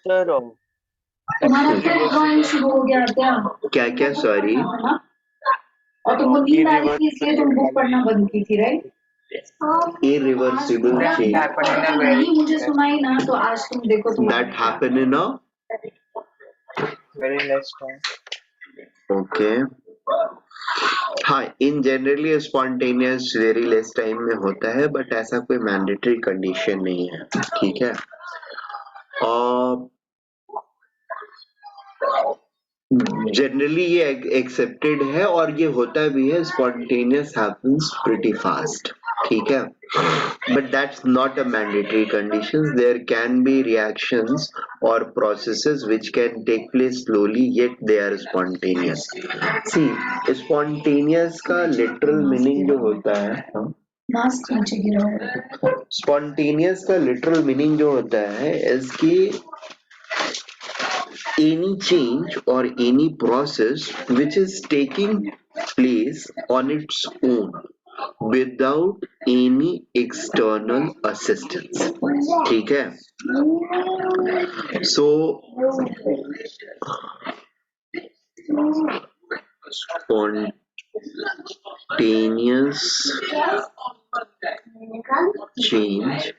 sir, तुम्हारा फिर drawing शुरू हो गया क्या? क्या क्या? सॉरी, और तुमको नींद आ रही थी इसलिए तुम बुक पढ़ना बंद की थी, right? irreversible that change happened in a नहीं मुझे सुनाई ना, तो आज तुम देखो that happen in a very less time. okay. हाँ, इन generally spontaneous very less time में होता है, बट ऐसा कोई मैंडेटरी कंडीशन नहीं है, ठीक है। और जनरली ये एक्सेप्टेड है और ये होता भी है, स्पॉन्टेनियस हैपेंस प्रीटी फास्ट, ठीक है। But that's not a mandatory condition, there can be reactions और processes which can take place slowly yet they are spontaneous. See, spontaneous का लिटरल मीनिंग जो होता है, स्पॉन्टेनियस का लिटरल मीनिंग जो होता है इज कि any change or any process which is taking place on its own without any external assistance, ठीक है। So spontaneous change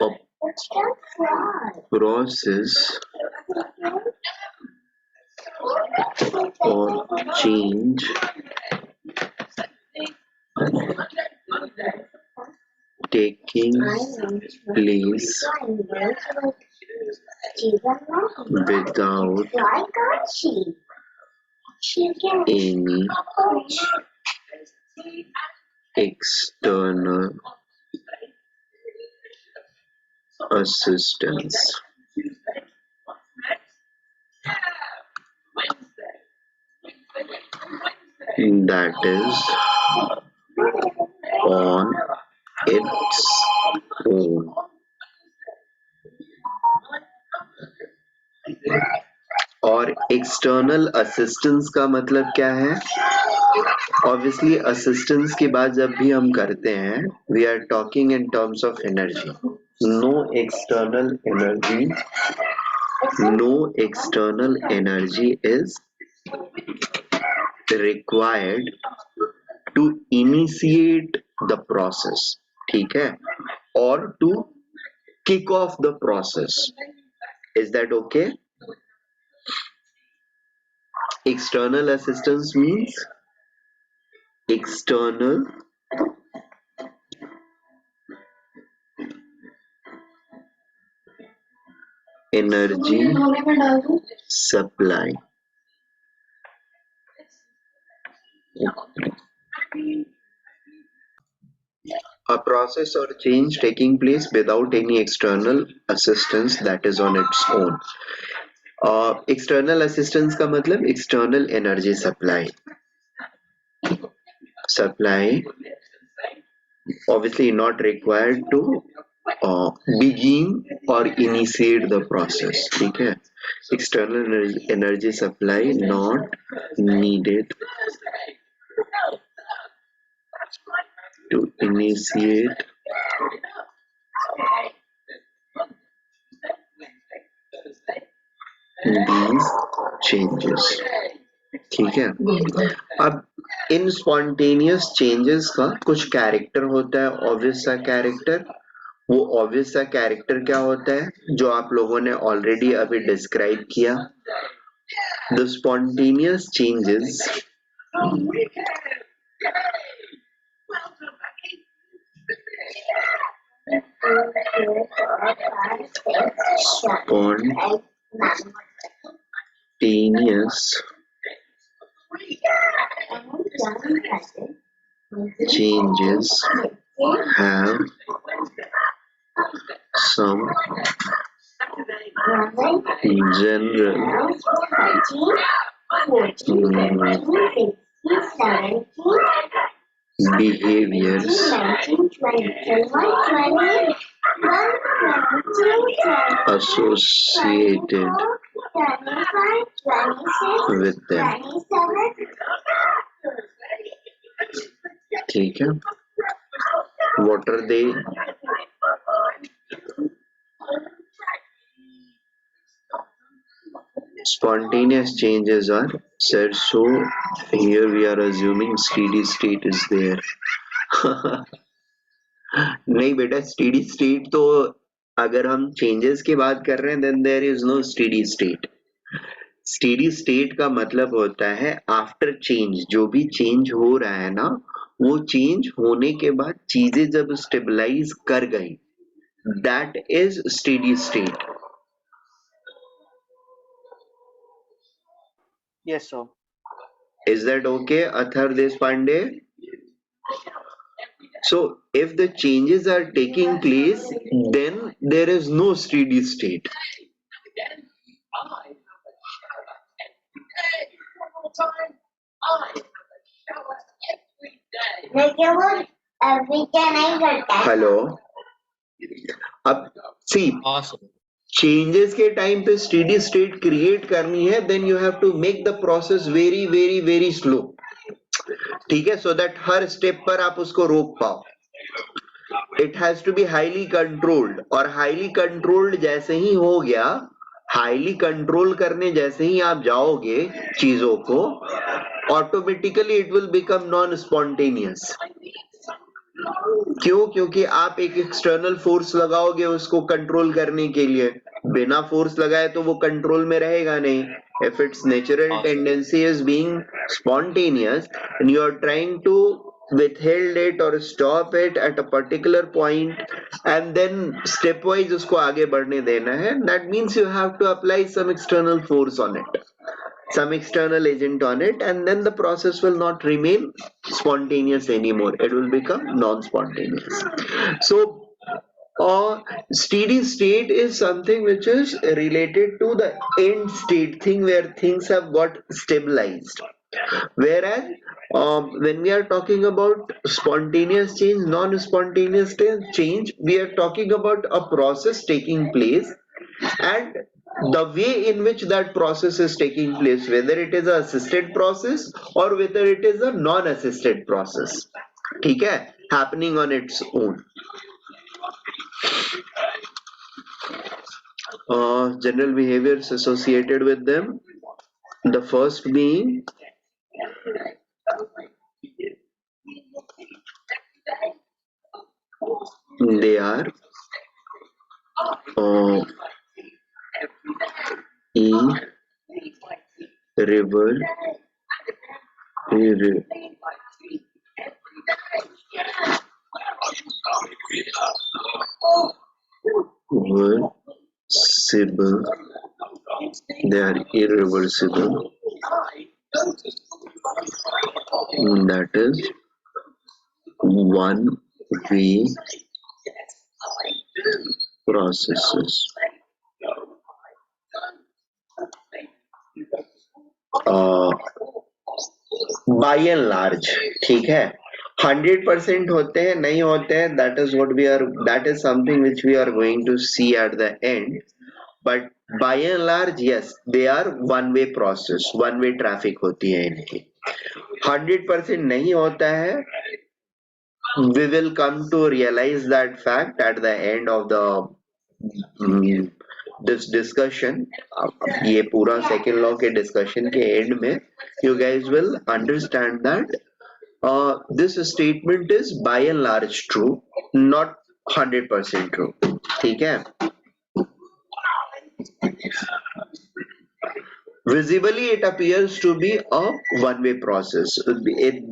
of process or change taking place without any external assistance. That is on its own. और external assistance का मतलब क्या है? Obviously assistance की बात जब भी हम करते हैं, we are talking in terms of energy. No external energy is required to initiate the process, ठीक है, or to kick off the process. Is that okay? External assistance means external energy supply. A process or change taking place without any external assistance, that is on its own. External assistance का मतलब external energy supply obviously not required to begin or initiate the process, ठीक है। External energy supply not needed to initiate these changes, ठीक है। अब इन spontaneous changes का कुछ character होता है, ऑब्वियस सा कैरेक्टर। वो ऑब्वियस सा कैरेक्टर क्या होता है, जो आप लोगों ने ऑलरेडी अभी डिस्क्राइब किया। The spontaneous changes changes have some general behaviors associated with them, ठीक है। What are they? spontaneous changes are said. So here we are assuming steady state is there. नहीं बेटा, steady state तो अगर हम changes की बात कर रहे हैं then there is no steady state. Steady state का मतलब होता है after change, जो भी change हो रहा है ना, वो change होने के बाद चीजें जब stabilize कर गई, that is steady state. Yes, sir. Is that okay, Athar Deshpande? So if the changes are taking place, then there is no steady state. Hello. अब see, Awesome. changes के टाइम पे steady state create करनी है, then you have to make the process very very very slow. ठीक है, so that her step पर आप उसको रोक पाओ. It has to be highly controlled, और highly controlled जैसे ही हो गया, हाईली कंट्रोल करने जैसे ही आप जाओगे चीजों को, automatically it will become non spontaneous. क्यों? क्योंकि आप एक एक्सटर्नल फोर्स लगाओगे उसको कंट्रोल करने के लिए. बिना फोर्स लगाए तो वो कंट्रोल में रहेगा नहीं. If its natural tendency is being spontaneous and you are trying to withhold it or stop it at a particular point and then stepwise उसको आगे बढ़ने देना है, that means you have to apply some external force on it, some external agent on it, and then the process will not remain spontaneous anymore. It will become non-spontaneous. So steady state is something which is related to the end state thing where things have got stabilized. Whereas when we are talking about spontaneous change, non-spontaneous change, we are talking about a process taking place and the way in which that process is taking place, whether it is a assisted process or whether it is a non-assisted process. ठीक है, happening on its own. General behaviors associated with them. The first being they are irreversible. They are irreversible. That is one-way processes. By and large, ठीक है, 100% होते हैं नहीं होते हैं, that is something which we are going to see at the end. But by and large, yes, they are one way process, one way traffic होती है इनकी. 100% नहीं होता है. We will come to realize that fact at the end of the this discussion. ये पूरा second law के discussion के end में you guys will understand that this statement is by and large true, not 100% true. ठीक है. Visibly, it appears to be a one-way process.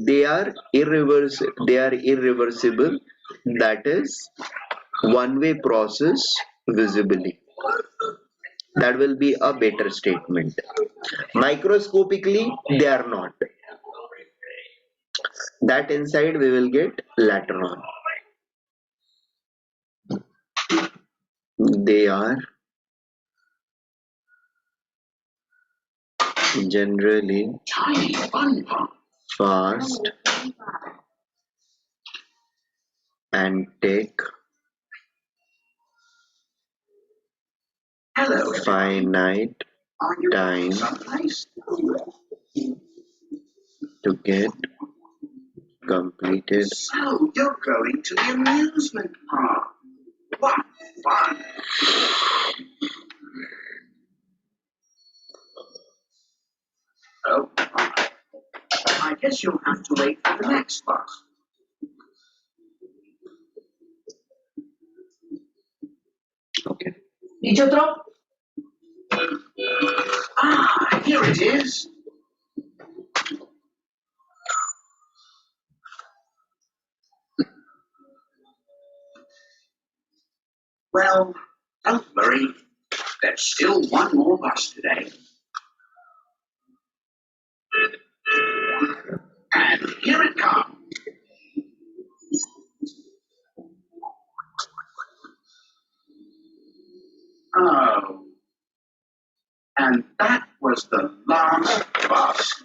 They are irreversible. That is one-way process visibly. That will be a better statement. Microscopically, they are not. That inside we will get later on. They are generally fast and take finite time to get completed. So you're going to the amusement park. What fun! guess you'll have to wait for the next bus. Okay. Ch07. Ah, here it is. Well, don't worry. There's still one more bus today. And here it comes. Oh, and that was the last bus.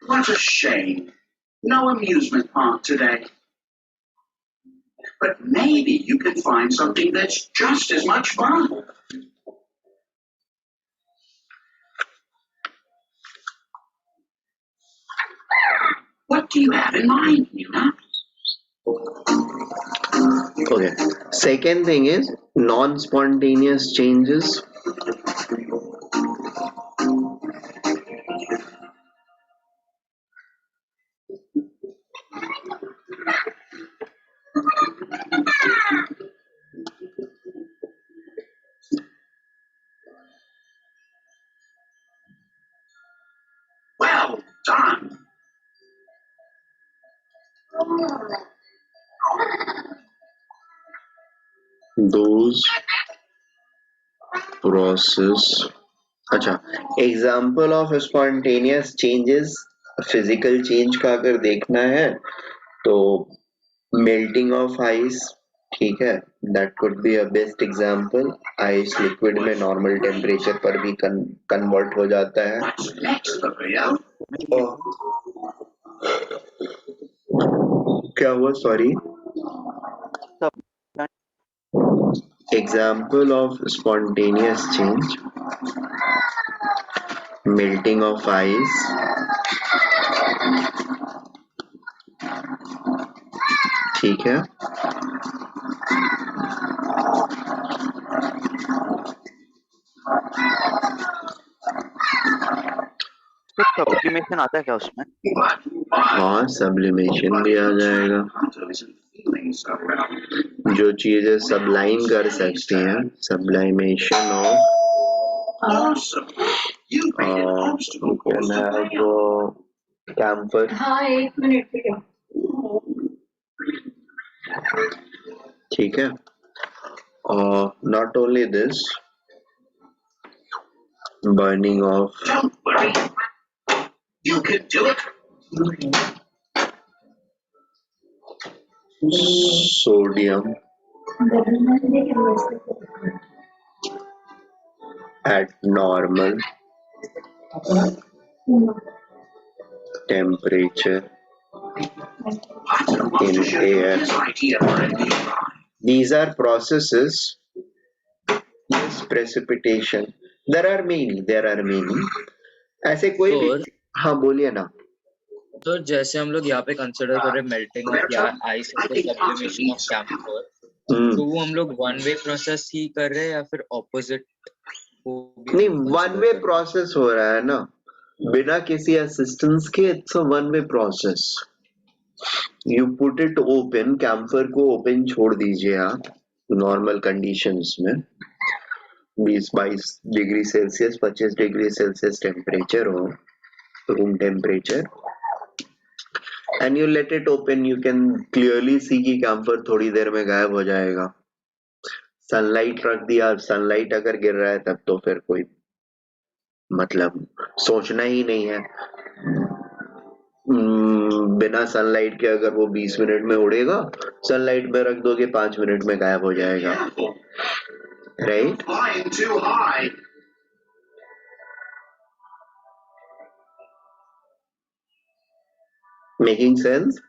What a shame. No amusement park today. But maybe you can find something that's just as much fun. What do you have in mind, Nina? Okay. Second thing is non-spontaneous changes. Well done. Those process. अच्छा, example of spontaneous changes physical change का अगर देखना है तो melting of ice, ठीक है, that could be a best example. Ice liquid में normal temperature पर भी कन्वर्ट हो जाता है. What's next, Maria? क्या हुआ, sorry. Example of spontaneous change, melting of ice, ठीक है. तो सब्लिमेशन आता है क्या उसमें? हाँ, सब्लिमेशन भी आ जाएगा. जो चीजें सबलाइम कर सकती हैं, सब्लिमेशन ऑफ कैम्फर. हाँ, 1 मिनट के लिए. ठीक है. और not only this, burning of Don't worry. You can do it. sodium at normal temperature in air. These are processes. Yes, precipitation. There are many. ऐसे कोई भी. हाँ, बोलिए ना. तो जैसे हम लोग यहाँ पे कंसिडर कर रहे हैं मेल्टिंग ऑफ आइस और सब्लिमेशन ऑफ कैम्फर, तो वो हम लोग वन वे प्रोसेस ही कर रहे हैं या फिर ऑपोजिट? नहीं, वन वे प्रोसेस हो रहा है ना, बिना किसी असिस्टेंस के. It's a one way process. You put it open, camphor को ओपन छोड़ दीजिए आप नॉर्मल कंडीशंस में, 20-22 degree Celsius, 25 degree Celsius temperature हो, room temperature, and you let it open. You can clearly see कि कैम्फर थोड़ी देर में गायब हो जाएगा. सनलाइट रख दिया, सनलाइट अगर गिर रहा है तब तो फिर कोई मतलब सोचना ही नहीं है. बिना सनलाइट के अगर वो 20 मिनट में उड़ेगा, सनलाइट में रख दोगे 5 मिनट में गायब हो जाएगा. Right? Flying too high. Making sense?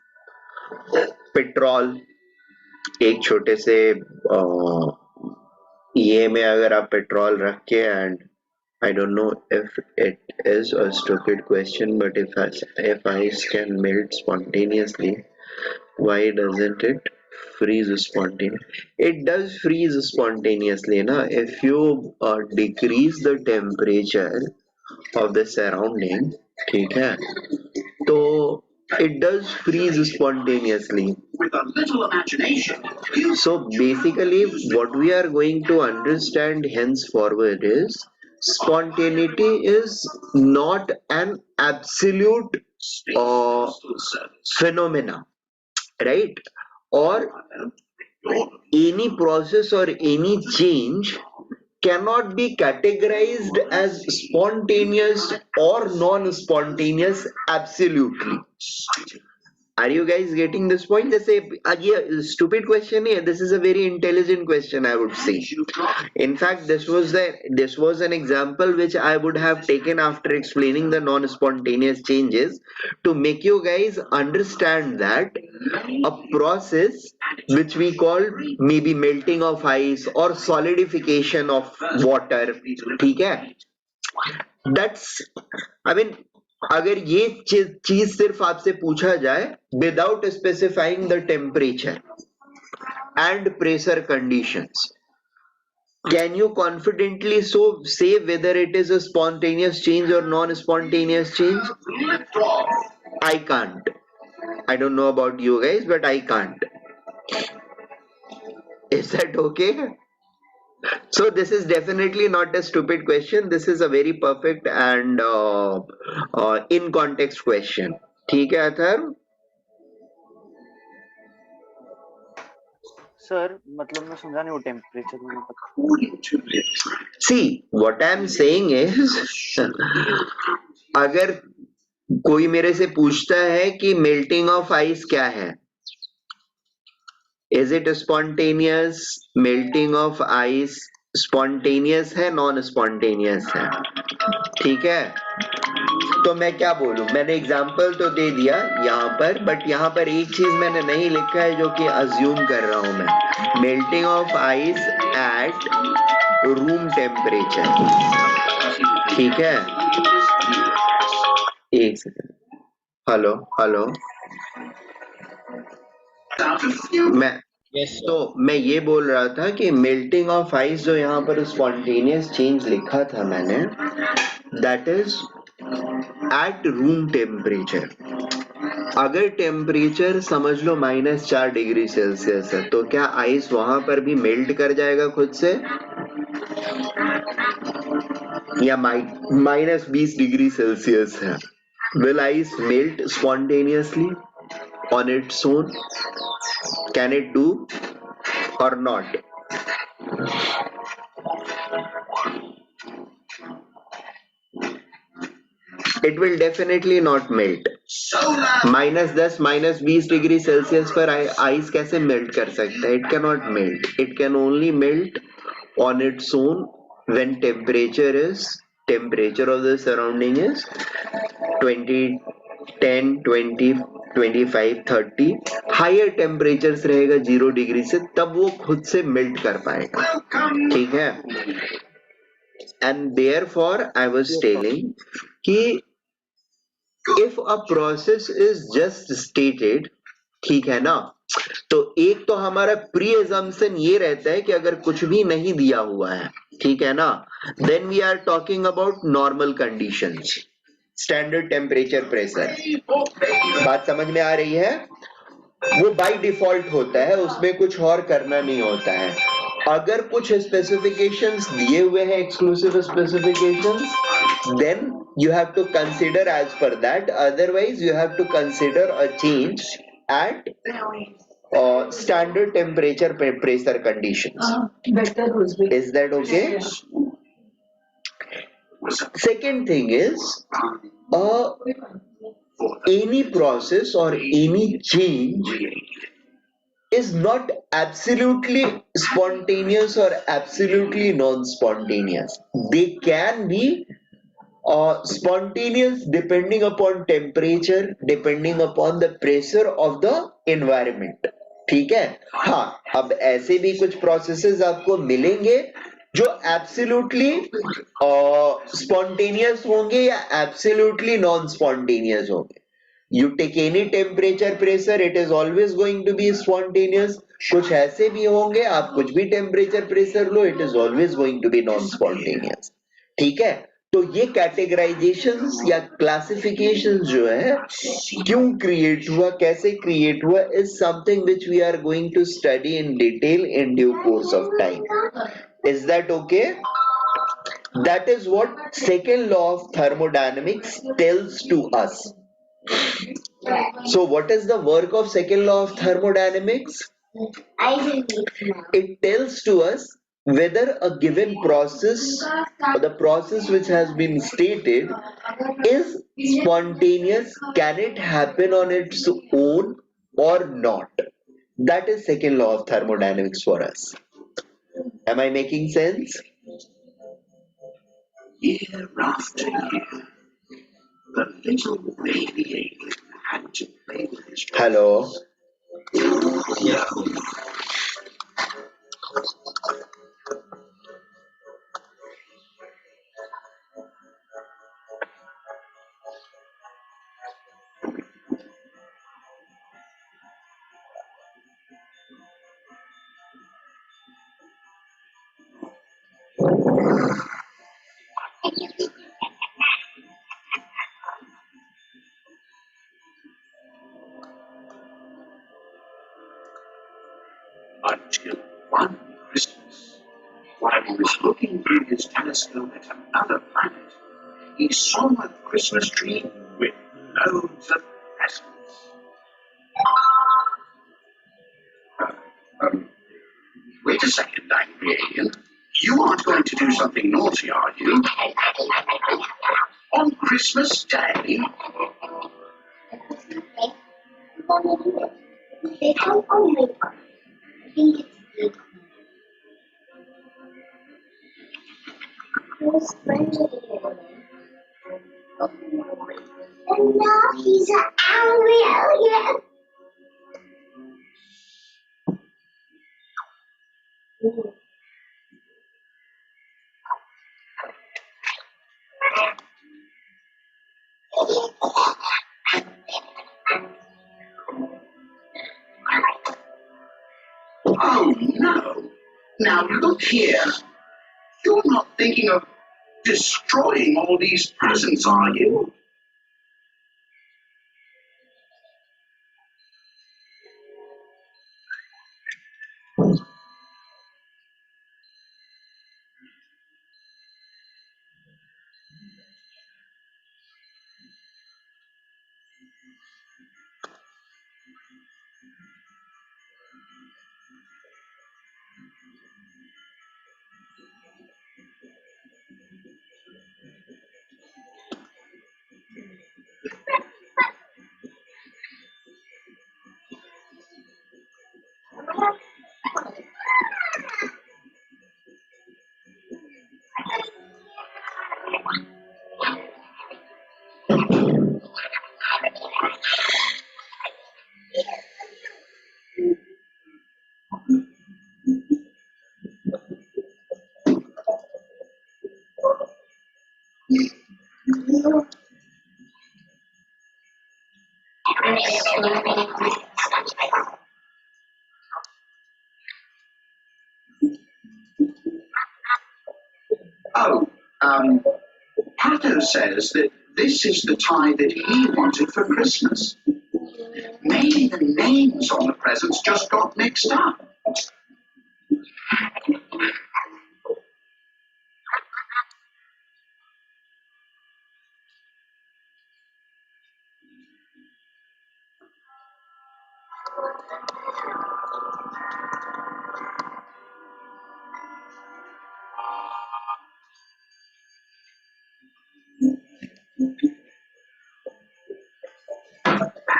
Petrol एक छोटे से ये में अगर आप पेट्रोल रख के, and I don't know if it is a stupid question, but if ice can melt spontaneously, why doesn't it freeze spontaneously. It does freeze spontaneously, na? If you decrease the temperature of the surrounding, ठीक है, तो it does freeze spontaneously. With a little imagination, So basically, what we are going to understand henceforward is spontaneity is not an absolute phenomena, right? Or any process or any change cannot be categorized as spontaneous or non-spontaneous absolutely. Are you guys getting this point? जैसे ये stupid question है. This is a very intelligent question, I would say. In fact, this was an example which I would have taken after explaining the non-spontaneous changes to make you guys understand that a process which we call maybe melting of ice or solidification of water, ठीक है? That's, I mean, अगर ये चीज सिर्फ आपसे पूछा जाए without specifying the temperature and pressure conditions, can you confidently say whether it is a spontaneous change or non-spontaneous change? I can't. I don't know about you guys, but I can't. Is that okay? So this is definitely not a stupid question. This is a very perfect and in context question. ठीक है Atharva? Sir मतलब मैं समझा नहीं वो temperature में See, what I am saying is अगर कोई मेरे से पूछता है कि melting of ice क्या है, is it spontaneous? Melting of ice spontaneous है, non spontaneous है, ठीक है? तो मैं क्या बोलूं? मैंने एग्जाम्पल तो दे दिया यहाँ पर, बट यहाँ पर एक चीज मैंने नहीं लिखा है जो कि अज्यूम कर रहा हूं मैं. Melting of ice at room temperature, ठीक है? एक सेकंड. Hello hello. मैं ये बोल रहा था कि मेल्टिंग ऑफ आइस जो यहाँ पर स्पॉन्टेनियस चेंज लिखा था मैंने, that is at room temperature. अगर टेम्परेचर समझ लो -4 डिग्री सेल्सियस है, तो क्या आइस वहां पर भी मेल्ट कर जाएगा खुद से, या -20 डिग्री सेल्सियस है? Will ice melt spontaneously on its own? Can it do or not? It will definitely not melt. -10 -20 degree Celsius पर आइस कैसे मेल्ट कर सकता है? It cannot melt. It can only melt on its own when temperature of the surrounding is 20, 10, 20, 25, 30. Higher temperatures रहेगा 0 degree से, तब वो खुद से मेल्ट कर पाएगा, ठीक है? And therefore I was telling कि if a process is just stated, ठीक है ना, तो एक तो हमारा प्री एजम्पशन ये रहता है कि अगर कुछ भी नहीं दिया हुआ है, ठीक है ना, then we are talking about normal conditions, standard temperature, pressure. बात समझ में आ रही है? वो बाय डिफॉल्ट होता है, उसमें कुछ और करना नहीं होता है. अगर कुछ स्पेसिफिकेशंस दिए हुए हैं, exclusive specifications, then you have to consider as per that. Otherwise you have to consider a change at standard temperature pressure conditions. Is that okay? Second thing is any process or any change is not absolutely spontaneous or absolutely non-spontaneous. They can be spontaneous depending upon temperature, depending upon the pressure of the environment. ठीक है? हाँ, अब ऐसे भी कुछ processes आपको मिलेंगे जो एब्सोल्युटली स्पॉन्टेनियस होंगे या एब्सोल्युटली नॉन स्पॉन्टेनियस होंगे. You take any temperature, pressure, it is always going to be spontaneous. कुछ ऐसे भी होंगे, आप कुछ भी temperature, pressure low, it is always going to be non-spontaneous. ठीक है? तो ये categorizations या classifications जो है, क्यों create हुआ, कैसे create हुआ, is something which we are going to study in detail in due course of time. Is that okay? That is what second law of thermodynamics tells to us. So what is the work of second law of thermodynamics? It tells to us whether a given process or the process which has been stated is spontaneous, can it happen on its own or not? That is second law of thermodynamics for us. Am I making sense? Year after year, the little baby alien had to play with his Hello. Yes. until one Christmas, while he was looking through his telescope at another planet, he saw a Christmas tree with loads of presents. Wait a second, angry alien. You aren't going to do something naughty, are you? On Christmas Day? And now he's an angry alien. Oh no! Now look here. You're not thinking of destroying all these presents, are you? Oh, Pato says that this is the tie that he wanted for Christmas. Maybe the names on the presents just got mixed up.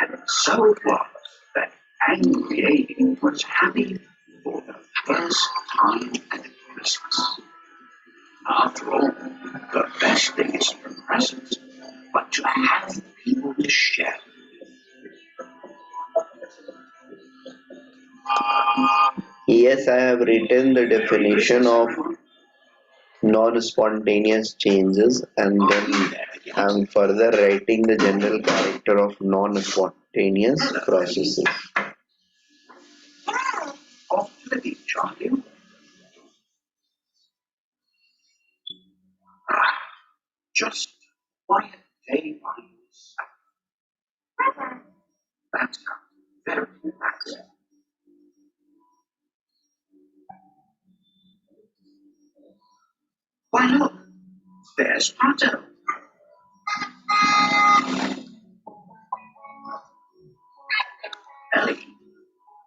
And so it was that angry alien was happy for the first time at Christmas. After all, the best thing isn't the presents, but to have people to share. Yes, I have written the definition of non-spontaneous changes and then I'm further writing the general character of non-spontaneous processes. Off to the beach, are you? Just quiet day vibes. That sounds very relaxing. Why look, there's Pato. Ellie,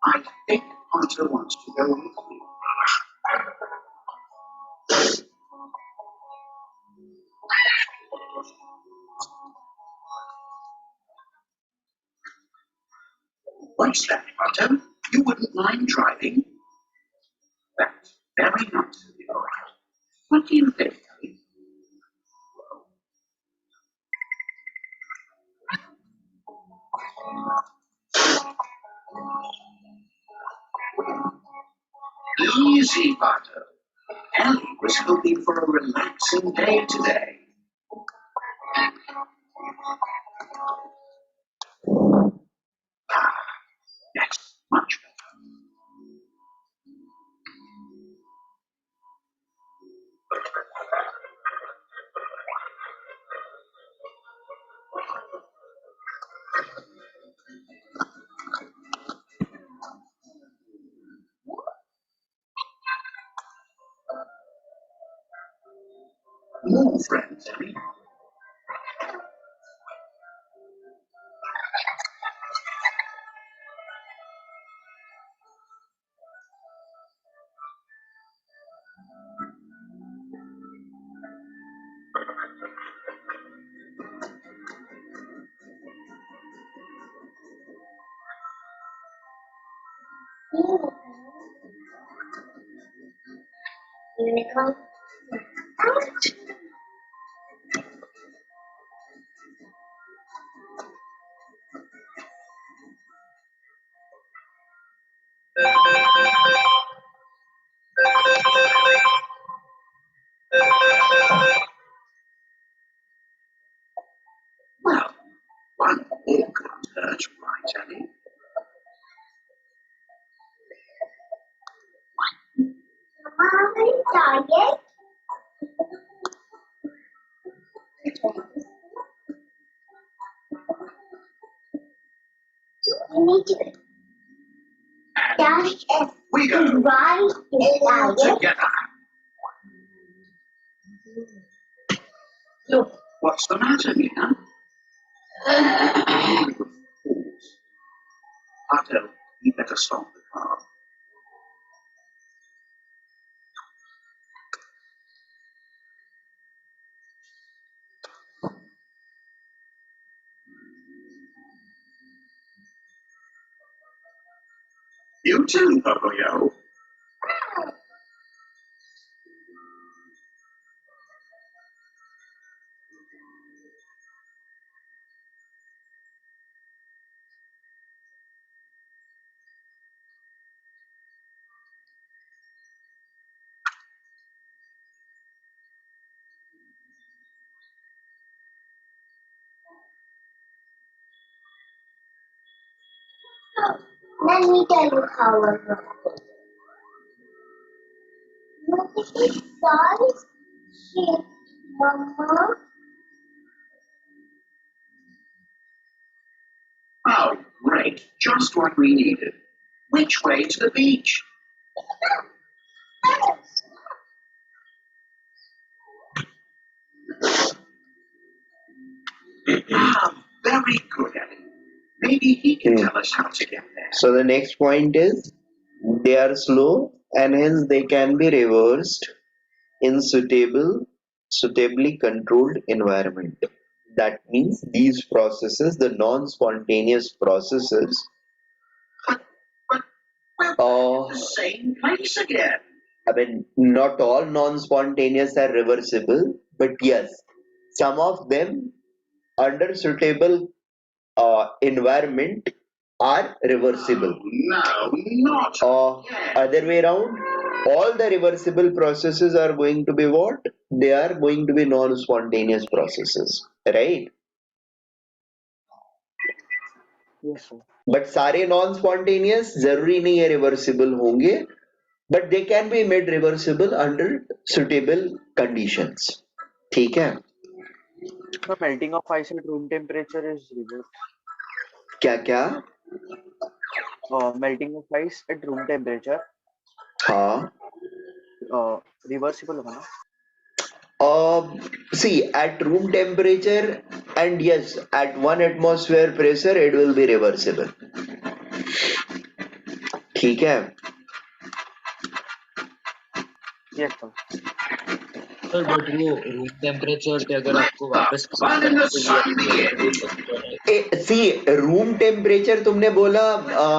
I think Pato wants to go with you. What's that, Pato? You wouldn't mind driving? That's very nice of you. What do you think, Ellie? Easy, Pato. Ellie was hoping for a relaxing day today. That's much better. More friends, Ellie. Unicorn. Well, one more can't hurt, right, Ellie? Mama, are you tired? You need to dash and We go ride is all tired. together. Look. What's the matter, Nina? Pato, you better stop the car. You too, Pocoyo. Let me tell you how it works. Look at this size shape, Mama. Oh, great. Just what we needed. Which way to the beach? Very good, Ellie. Maybe he can tell us how to get there. So the next point is they are slow and hence they can be reversed in suitably controlled environment. That means these processes, the non-spontaneous processes, But we're in the same place again. I mean, not all non-spontaneous are reversible, but yes, some of them under suitable environment are reversible. No, not again. Other way around, all the reversible processes are going to be what? They are going to be non-spontaneous processes. Right? Yes, sir. But सारे non spontaneous जरूरी नहीं है reversible होंगे, but they can be made reversible under suitable conditions. ठीक है? The melting of ice at room temperature is reverse. क्या क्या? Melting of ice at room temperature, हाँ. reversible होगा ना? See, at room temperature and yes, at 1 atmosphere pressure, it will be reversible. ठीक है? Yes, sir. Sir but वो room temperature पे अगर आपको वापस Fun in करना the तो वो sun reverse होना सी, रूम टेम्परेचर तुमने बोला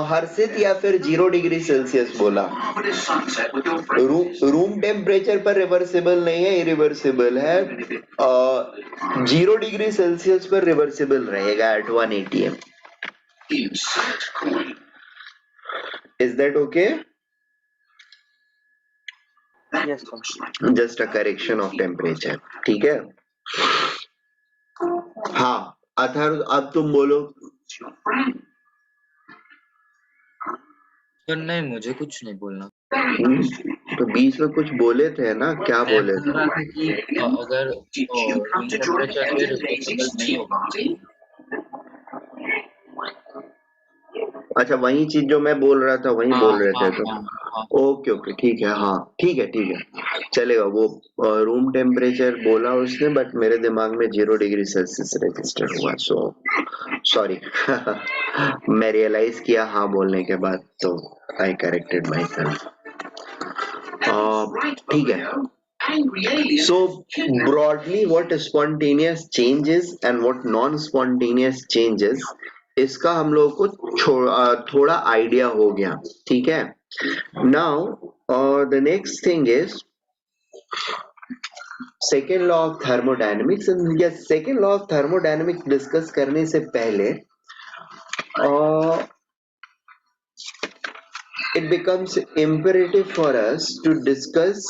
हर्षित या फिर 0°C बोला? marvelous sunset with your friends. Room temperature पर रिवर्सिबल नहीं है, इरिवर्सिबल है. 0°C पर रिवर्सिबल रहेगा at 1 atm. Insert coin. Is that okay? Yes, sir. Just a correction of temperature. ठीक है? हाँ अथर्व, अब तुम बोलो. Your friend. सर नहीं, मुझे कुछ नहीं बोलना. तो बीच में कुछ बोले थे ना, क्या मैं बोले बोल थे? रहा था कि अगर Did you come room to join temperature पे Daisy रिवर्सिबल नहीं tea होगा. party? अच्छा, वही चीज जो मैं बोल रहा था वही हाँ बोल रहे हाँ थे तुम. हाँ हाँ. ओके ओके, ठीक है. हाँ ठीक है, ठीक है, चलेगा. वो रूम टेम्परेचर बोला उसने, बट मेरे दिमाग में 0°C रजिस्टर हुआ, सो सॉरी. मैं रियलाइज किया हाँ बोलने के बाद, तो आई करेक्टेड माई सेल्फ. ठीक है. Angry alien. So broadly what spontaneous changes and what non-spontaneous changes, इसका हम लोगों को थोड़ा आइडिया हो गया. ठीक है? Now the next thing is second law of thermodynamics. and yes, second law of thermodynamics discuss करने से पहले it becomes imperative for us to discuss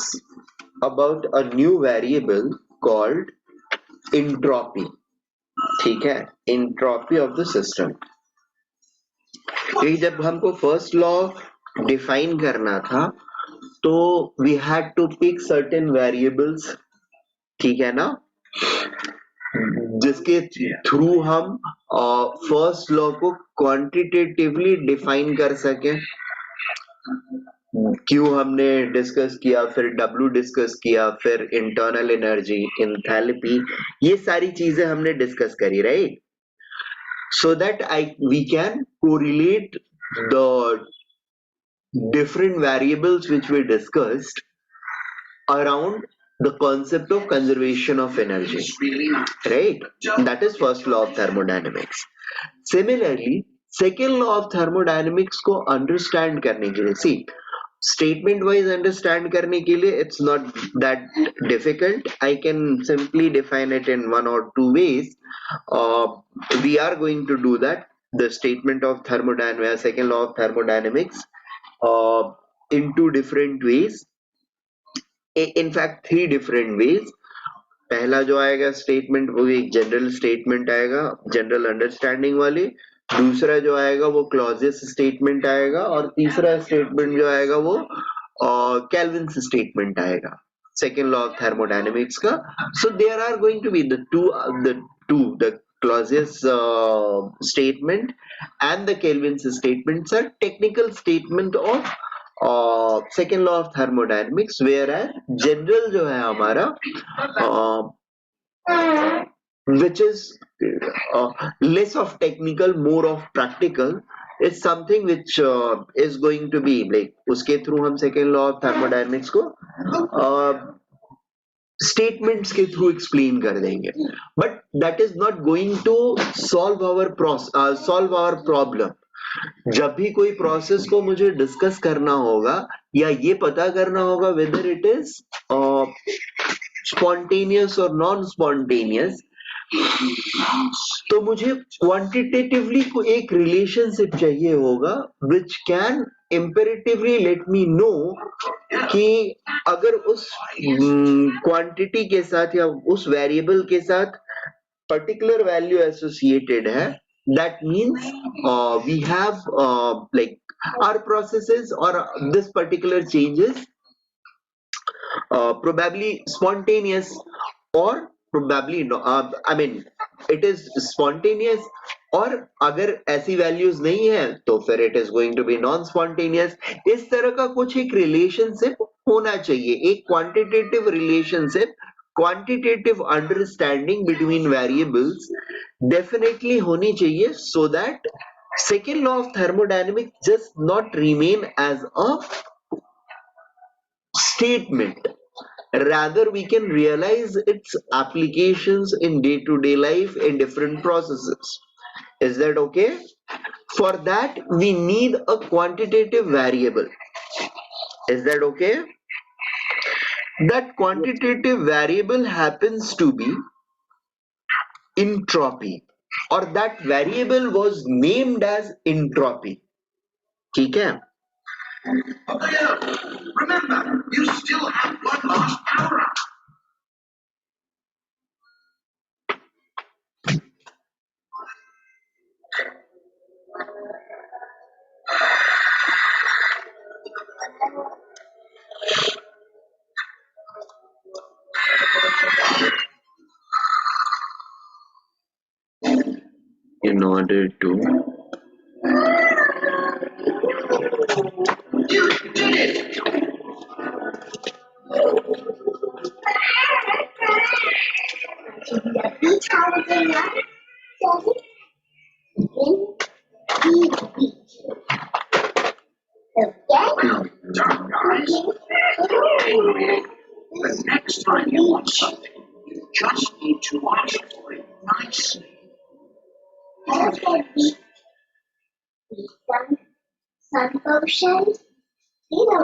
about a new variable called entropy. ठीक है? entropy of the system. ये जब हमको first law define करना था, तो we had to pick certain variables. ठीक है ना? जिसके थ्रू हम फर्स्ट लॉ को क्वांटिटेटिवली डिफाइन कर सके. क्यू हमने डिस्कस किया, फिर डब्ल्यू डिस्कस किया, फिर इंटरनल एनर्जी, एंथैल्पी, ये सारी चीजें हमने डिस्कस करी, right? So that we can correlate the different variables which we discussed around the concept of conservation of energy, right? That is first law of thermodynamics. Similarly, second law of thermodynamics को understand करने के लिए, see, statement wise understand करने के लिए it's not that difficult. I can simply define it in one or two ways. We are going to do that. The statement of thermodynamics, second law of thermodynamics, in two different ways. In fact, three different ways. पहला जो आएगा statement, वो एक general statement आएगा, general understanding वाली. दूसरा जो आएगा वो क्लॉजेस स्टेटमेंट आएगा, और तीसरा स्टेटमेंट जो आएगा वो केल्विन्स स्टेटमेंट आएगा, सेकेंड लॉ ऑफ थर्मोडायनेमिक्स का. So there are going to be the clauses statement and the Kelvin's statements are technical statement of second law of thermodynamics, whereas general जो है हमारा which is less of technical, more of practical, is something which is going to be like उसके through हम second law of thermodynamics को statements के through explain कर देंगे. But that is not going to solve our problem. जब भी कोई process को मुझे डिस्कस करना होगा या ये पता करना होगा whether it is spontaneous or non spontaneous, तो मुझे क्वांटिटेटिवली एक रिलेशनशिप चाहिए होगा which can imperatively let me know कि अगर उस क्वांटिटी के साथ या उस वेरिएबल के साथ particular value associated है, that means we have like our processes or this particular changes probably spontaneous or probably no, I mean it is spontaneous और अगर ऐसी वैल्यूज नहीं है तो फिर it is going to be non spontaneous. इस तरह का कुछ एक रिलेशनशिप होना चाहिए, एक quantitative relationship, quantitative understanding between variables definitely होनी चाहिए, so that second law of thermodynamics just not remain as a statement, rather we can realize its applications in day-to-day life in different processes. Is that okay? For that we need a quantitative variable. Is that okay? That quantitative variable happens to be entropy, or that variable was named as entropy. ठीक है? Remember, you still have one last power up. In order to You did it! Darn, guys. Anyway, the next time you want something, you just need to ask for it nicely. Sun potion. Hello,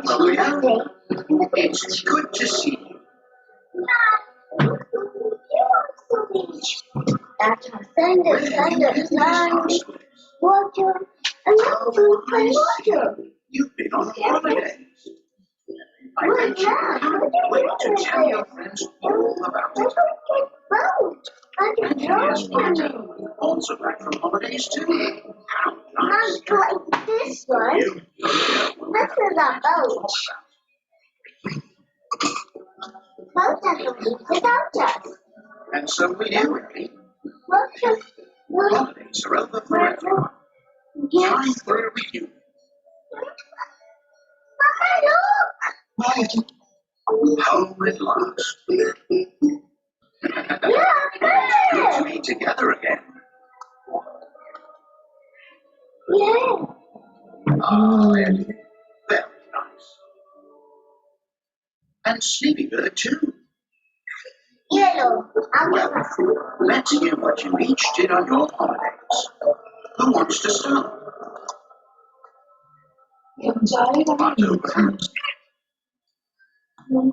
Maria. It's good to see you. That's our thunder, water, and water. You've been on holidays. I bet you can't wait to tell your friends all about it. And here's Winter, also back from holidays too. How nice. Like this one. You know This is a boat. Boats have to leave without us. And so will you, Ricky. Look, Holidays are over for everyone. Time for a reunion. look. Home at last. Yeah, Good to be together again. yeah. Ah, Eddie. Very nice. And Sleepybird too. Yellow. Well, let's hear what you each did on your holidays. Who wants to start? But who else? Oh,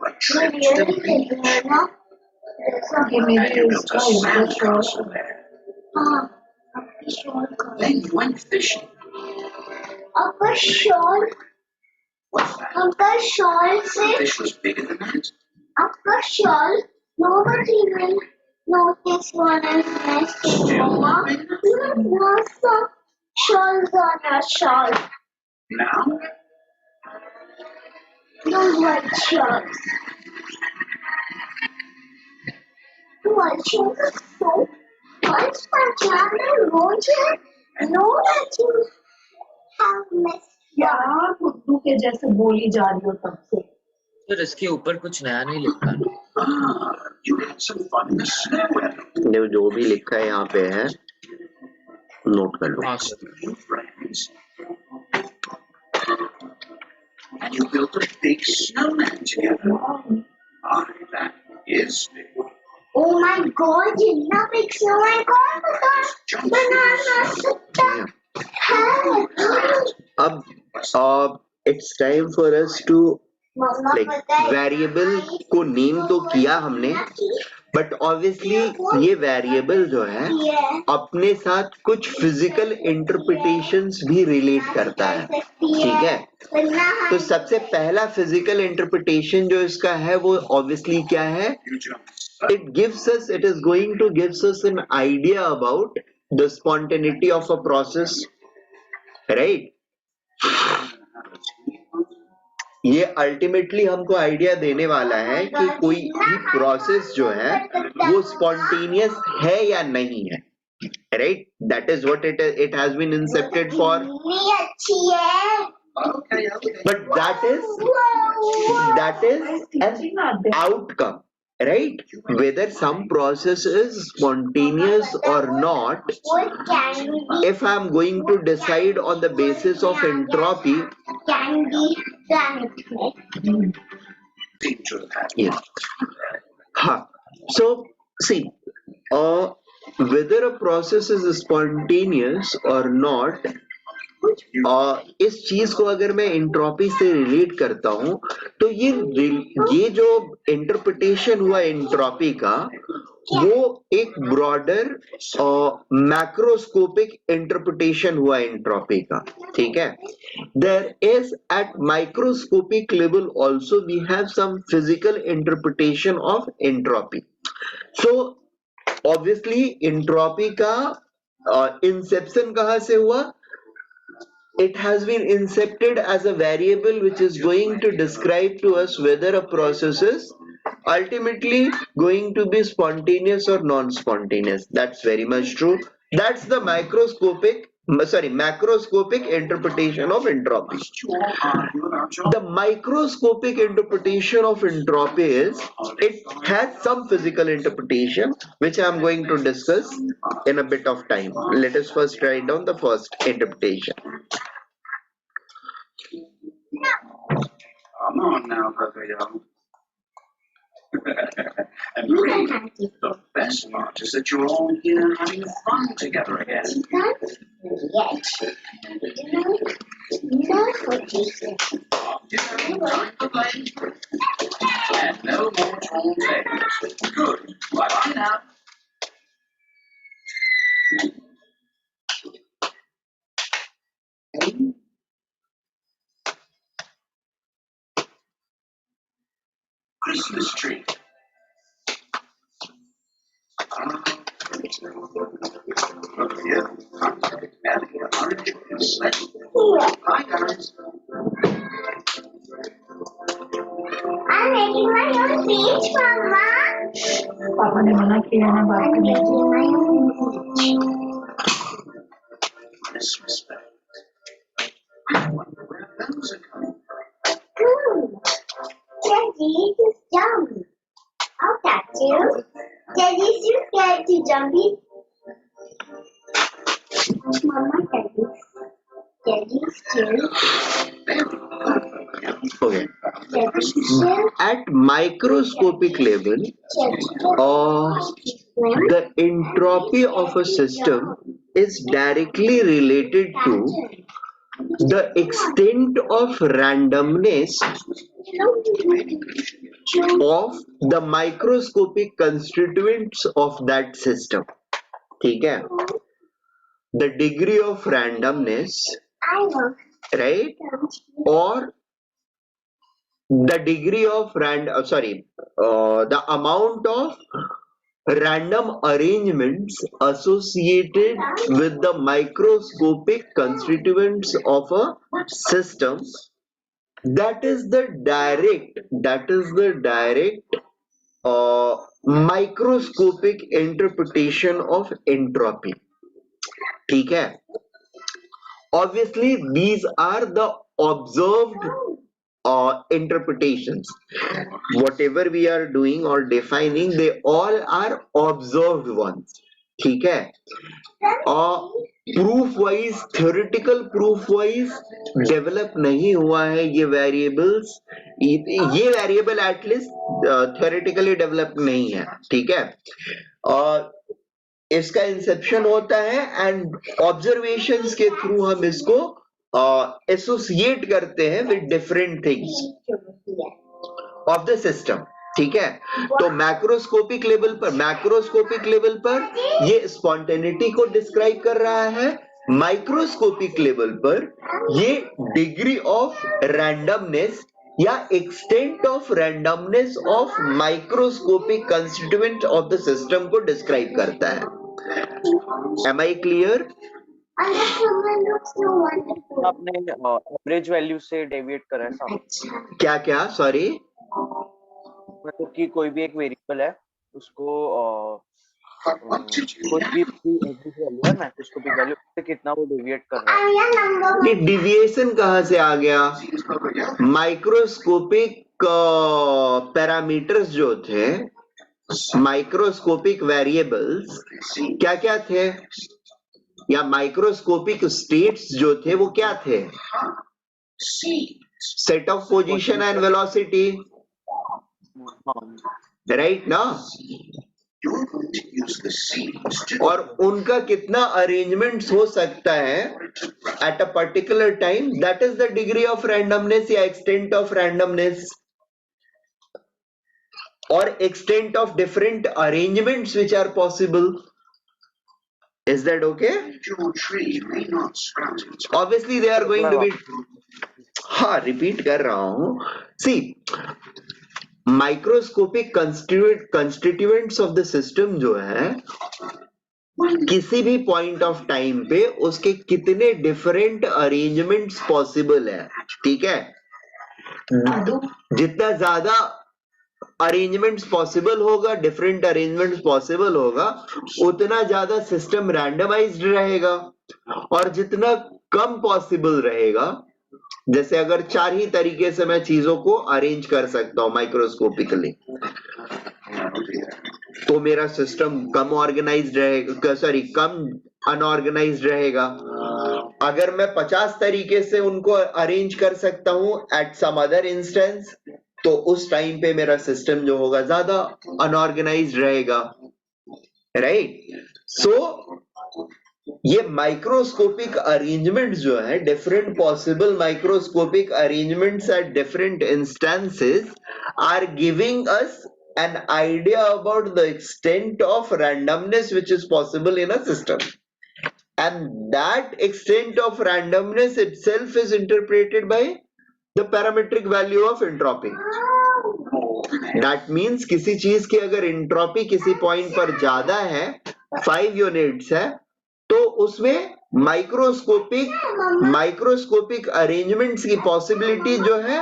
a trip to the beach. And you built a sandcastle there. Then you went fishing. Uncle Sean. What's that? Uncle Sean The said, fish was bigger than that. Uncle Sean, nobody will notice one is nesting. Still Mama, no, some shawls on your shawl. Now, No white shawls. White shawls are so once my channel won't know that you have missed. यार बुद्धू के जैसे बोली जा रही हो तब से. सर इसके ऊपर कुछ नया नहीं लिखा ना. you had some fun in the snow. ने जो भी लिखा है यहाँ पे है, नोट कर लो. हाँ sir. You friends. And you built a big snowman together. Ah, that is big. Oh my God, जितना big snow है कौन बता? Banana सकता है. अब it's time for us to like variable को name तो किया हमने, बट ऑब्वियसली ये वेरिएबल जो है अपने साथ कुछ फिजिकल इंटरप्रिटेशंस भी रिलेट करता है, ठीक है। तो सबसे पहला फिजिकल इंटरप्रिटेशन जो इसका है वो ऑब्वियसली क्या है, it is going to gives us an idea about the spontaneity of a process, right? ये अल्टीमेटली हमको आइडिया देने वाला है कि कोई भी प्रोसेस जो है वो स्पॉन्टेनियस है या नहीं है, right? That is what it has been incepted for, but that is an outcome, right? Whether some process is spontaneous or not, if I am going to decide on the basis of entropy, can be done. Yes. So see, whether a process is spontaneous or not, इस चीज को अगर मैं entropy से relate करता हूं तो ये जो इंटरप्रिटेशन हुआ एंट्रोपी का वो एक ब्रॉडर मैक्रोस्कोपिक इंटरप्रिटेशन हुआ एंट्रोपी का, ठीक है। There is at microscopic level also we have some physical interpretation of entropy. So obviously entropy का इंसेप्शन कहां से हुआ? It has been incepted as a variable which is going to describe to us whether a process is ultimately going to be spontaneous or non-spontaneous. That's very much true. That's the macroscopic interpretation of entropy. The microscopic interpretation of entropy is, it has some physical interpretation which I am going to discuss in a bit of time. Let us first write down the first interpretation. Come on now, Papayao. And the best part is that you're all here having fun together again. Yes. No position. Time to play. And no more tall tales. Good. Bye-bye now. Christmas tree. Look here. Adding an orange and sleigh. Hi guys. I'm making my own speech, Mama. पापा ने मना किया है बात I'm करने making my own Christmas bells. I wonder where those are coming from. Daddy, just jump. I'll catch you. Daddy's too scared to jump. Mama, Daddy's too. Okay. Daddy's too. At microscopic level, the entropy of a system is directly related to the extent of randomness of the microscopic constituents of that system, ठीक है? The degree of randomness, I know. right? Or the degree of the amount of random arrangements associated with the microscopic constituents of a system, that is the direct microscopic interpretation of entropy, ठीक है? Obviously these are the observed interpretations. Whatever we are doing or defining, they all are observed ones, ठीक है? Proof wise, theoretical proof wise develop नहीं हुआ है ये variables, ये variable at least theoretically develop नहीं है, ठीक है? और इसका इंसेप्शन होता है एंड ऑब्जर्वेशंस के थ्रू हम इसको एसोसिएट करते हैं with different things of the system, ठीक है। तो मैक्रोस्कोपिक लेवल पर ये स्पॉन्टेनिटी को डिस्क्राइब कर रहा है, माइक्रोस्कोपिक लेवल पर ये डिग्री ऑफ रैंडमनेस या extent of randomness of microscopic constituent of the system को डिस्क्राइब करता है। Am I clear? आपने एवरेज वैल्यू से डेविएट करा है सब। क्या क्या? सॉरी, मतलब कि कोई भी एक वेरिएबल है उसको कोई भी एवरेज वैल्यू है मैक्रोस्कोपिक वैल्यू से कितना वो डेविएट कर रहा है। ये डिविएशन कहाँ से आ गया? माइक्रोस्कोपिक पैरामीटर्स जो थे, माइक्रोस्कोपिक वेरिएबल्स क्या क्या थे, या माइक्रोस्कोपिक स्टेट्स जो थे वो क्या थे? Set of position and velocity, right ना? और उनका कितना अरेंजमेंट्स हो सकता है at a particular time, that is the degree of randomness या एक्सटेंट ऑफ रैंडमनेस, और extent of different arrangements which are possible. Is that okay? Obviously they are going to be, हाँ रिपीट कर रहा हूं, see microscopic constituents of the system जो है किसी भी पॉइंट ऑफ टाइम पे उसके कितने डिफरेंट अरेंजमेंट्स पॉसिबल है, ठीक है? जितना ज्यादा अरेंजमेंट्स पॉसिबल होगा, डिफरेंट अरेंजमेंट्स पॉसिबल होगा, उतना ज्यादा सिस्टम रैंडमाइज्ड रहेगा, और जितना कम पॉसिबल रहेगा, जैसे अगर 4 ही तरीके से मैं चीजों को अरेंज कर सकता हूं माइक्रोस्कोपिकली, तो मेरा सिस्टम कम ऑर्गेनाइज्ड रहेगा, सॉरी कम अनऑर्गेनाइज्ड रहेगा। अगर मैं 50 तरीके से उनको अरेंज कर सकता हूं एट सम अदर इंस्टेंस, तो उस टाइम पे मेरा सिस्टम जो होगा ज्यादा अनऑर्गेनाइज्ड रहेगा, राइट? सो ये माइक्रोस्कोपिक अरेंजमेंट्स जो है, different possible microscopic arrangements at different instances are giving us an idea about the extent of randomness which is possible in a system, and that extent of randomness itself is interpreted by the parametric value of entropy. That means किसी चीज की अगर entropy किसी point पर ज्यादा है, 5 units है, तो उसमें माइक्रोस्कोपिक अरेंजमेंट्स की पॉसिबिलिटी जो है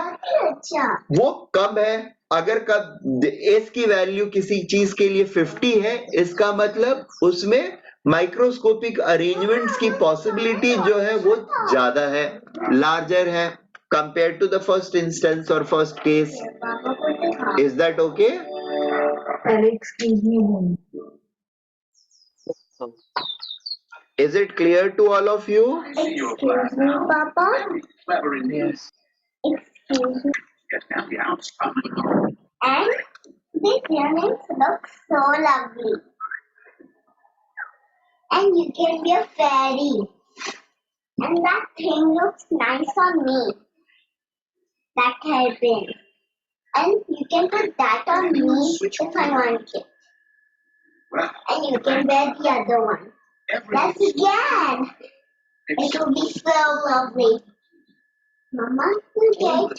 वो कम है। अगर कब एस की वैल्यू किसी चीज के लिए 50 है, इसका मतलब उसमें माइक्रोस्कोपिक अरेंजमेंट्स की पॉसिबिलिटी जो है वो ज्यादा है, लार्जर है compared to the first instance or first case. Is that okay? Excuse me. Is it clear to all of you? Excuse me, Papa. Yes. Excuse me. And these earrings look so lovely. And you can be a fairy. And that thing looks nice on me. That hairband. And you can put that on me if I want it. And you can wear the other one. Let's again. It will be so lovely. Mama, you get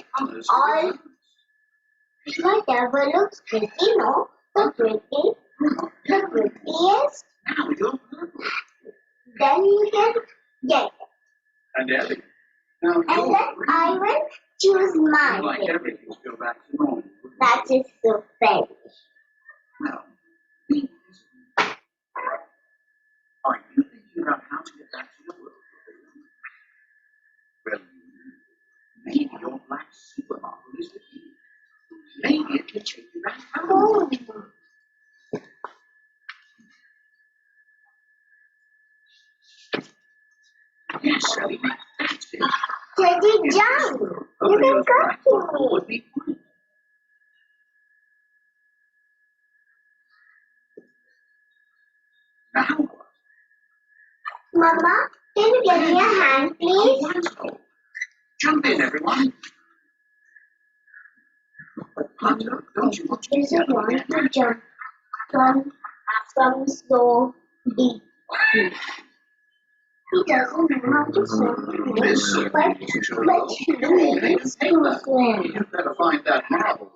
all whatever looks pretty, no? The prettiest. Then you can get it. And Ellie, And then I will choose mine. like everything's go back to normal. That is so fair. Now, please. Are you thinking about how to get back to the world? Well, maybe your black supermodel is with you. Maybe it can take you back home. Oh. Yes, Ellie, that's it. Teddy, jump. You can come to me. Would be fun. Now what? Mama, can you give me a hand, please? Let's go. Jump in, everyone. doesn't want to jump from so deep. He doesn't know how to swim, but he needs to swim. You better find that marble.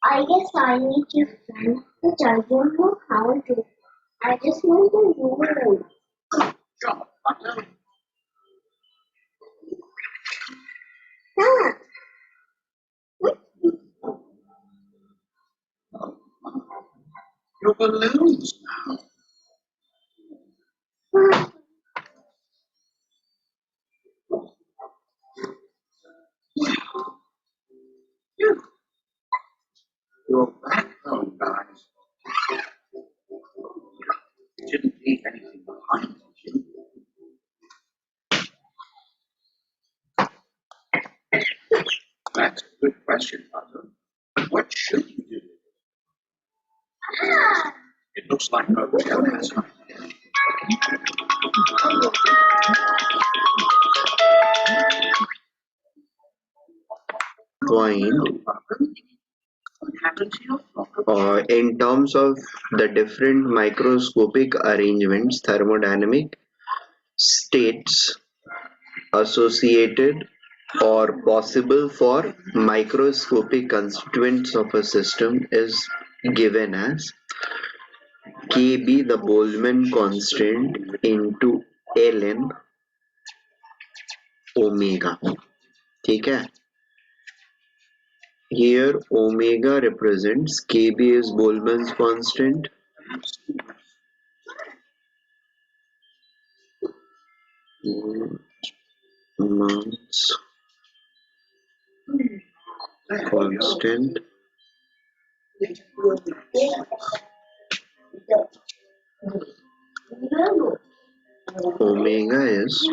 I guess I need to swim, but I don't know how to. I just know the rules. Jump, Hunter. Ah, Your balloons now. ah. You're back home, guys. Didn't leave anything behind, did you? That's a good question, Hunter. What should you do? It looks like our Joe has an idea. Point What happened to your flock? in terms of the different microscopic arrangements, thermodynamic states associated or possible for microscopic constituents of a system is given as Kb, the Boltzmann constant, into ln omega. ठीक है? Here omega represents Kb is Boltzmann's constant, Boltzmann's constant, omega is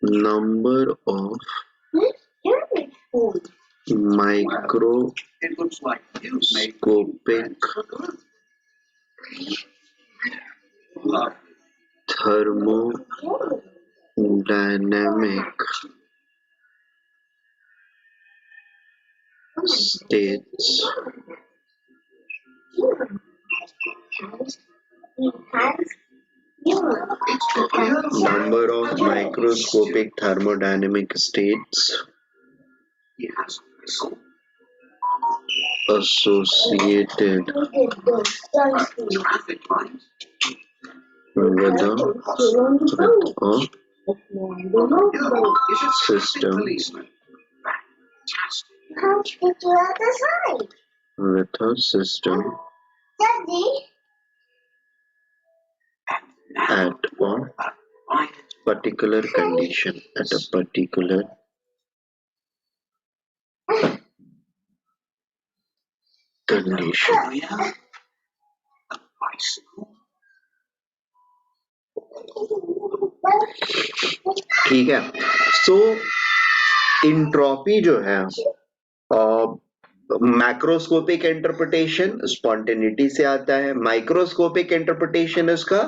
number of microscopic It looks like you made love. thermodynamic states number of microscopic thermodynamic states He has a whistle. associated Traffic lights. with a You should see system policeman. Fantastic. How to get to the other side? with a system Daddy, at a particular condition at a particular condition. Oh, yeah. A bicycle. ठीक है. So entropy जो है macroscopic interpretation spontaneity से आता है. Microscopic interpretation इसका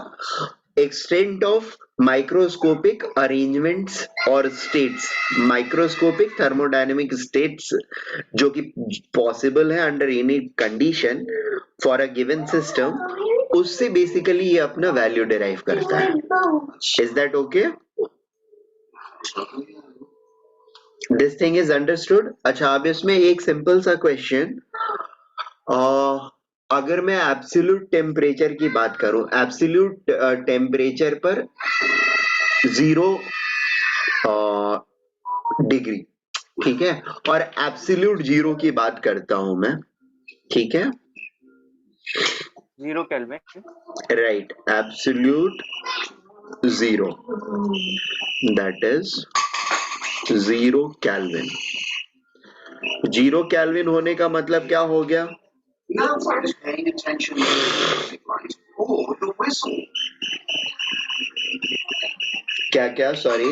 extent of microscopic arrangements और states, microscopic thermodynamic states जो कि पॉसिबल है under any condition for a given system, उससे बेसिकली ये अपना वैल्यू डिराइव करता है. Is that okay? This thing is understood. अच्छा, अब इसमें एक सिंपल सा क्वेश्चन, अगर मैं एब्सोल्यूट टेम्परेचर की बात करूं, एब्सोल्यूट टेम्परेचर पर 0 डिग्री, ठीक है, और एब्सोल्यूट 0 की बात करता हूं मैं, ठीक है, 0 kelvin, right, absolute 0, that is 0 kelvin. 0 kelvin होने का मतलब क्या हो गया? No one is paying attention to the traffic light or the whistle. क्या क्या? Sorry.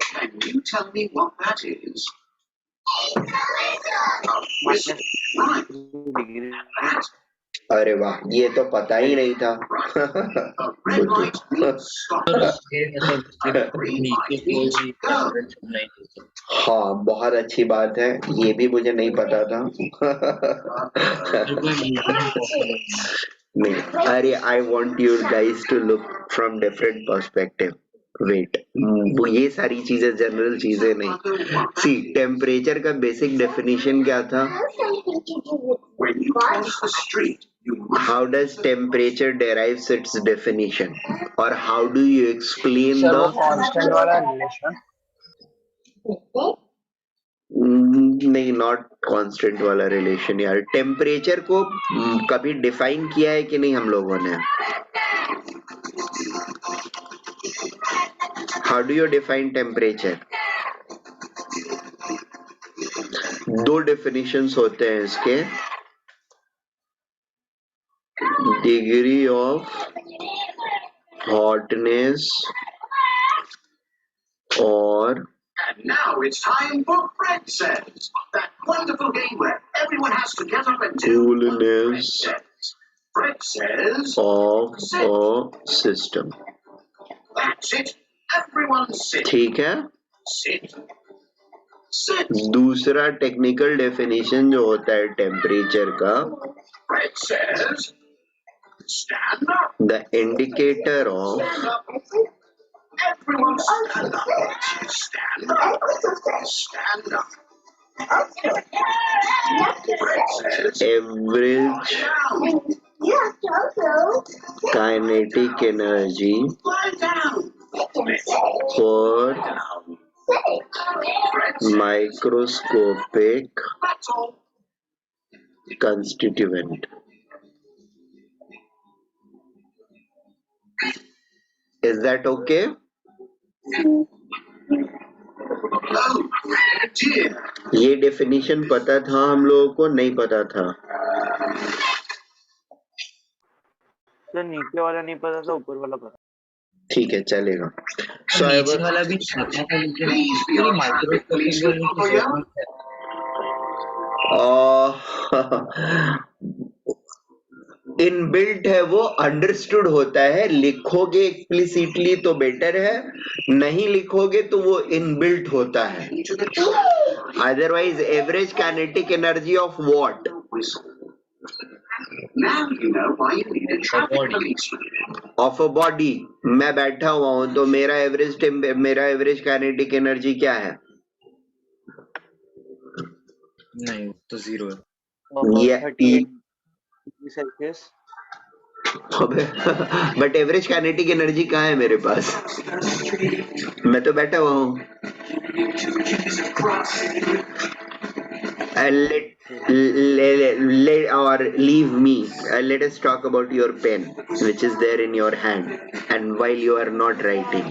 Can you tell me what that is? A -2 whistle. Right. Degree. That अरे वाह, ये तो पता ही नहीं था। और ये मतलब इसके नीचे कोई टेम्परेचर नहीं हो सकता। हाँ, बहुत अच्छी बात है, ये भी मुझे नहीं पता था। फिर कोई मूवमेंट पॉसिबल नहीं। नहीं, अरे I want you guys to look from different perspective. Wait, वो ये सारी चीजें जनरल चीजें नहीं। सी, टेम्परेचर का बेसिक डेफिनेशन क्या था? When you cross the street, you How does temperature derives its definition? Or how do you explain sir the वो कांस्टेंट वाला रिलेशन नहीं, नॉट कांस्टेंट वाला रिलेशन यार। टेम्परेचर को कभी डिफाइन किया है कि नहीं हम लोगों ने? How do you define temperature? दो डेफिनेशंस होते हैं इसके, डिग्री ऑफ हॉटनेस और And now it's time for Fred Says, that wonderful game where everyone has to get up and do what Fred coolness says. Fred says, of a system। that's it. Everyone sit. ठीक है। Sit. Sit. दूसरा technical definition जो होता है temperature का, Fred says, stand up. The indicator of Stand up. Everyone stand up. Stand up. Stand up. Fred says, average kinetic energy lie down. पर Fred says, microscopic that's all. constituent। Is that okay? Oh, dear. ये definition पता था हम लोगों को? नहीं पता था। सर नीचे वाला नहीं पता था, ऊपर वाला पता। ठीक है, चलेगा। नीचे वाला भी पता था, लेकिन पूरी माइक्रोस्कोपिक बोलने की जरूरत है। इनबिल्ट है वो, अंडरस्टूड होता है। लिखोगे एक्सप्लिसिटली तो बेटर है, नहीं लिखोगे तो वो इनबिल्ट होता है। Otherwise average kinetic energy of what? Now you know why you need a traffic policeman. Of a body. मैं बैठा हुआ हूं तो मेरा एवरेज काइनेटिक एनर्जी क्या है? नहीं, तो 0 है। 38 degree Celsius. But average kinetic energy कहाँ है मेरे पास? मैं तो बैठा हुआ हूँ। Or leave me. Let us talk about your pen, which is there in your hand, and while you are not writing,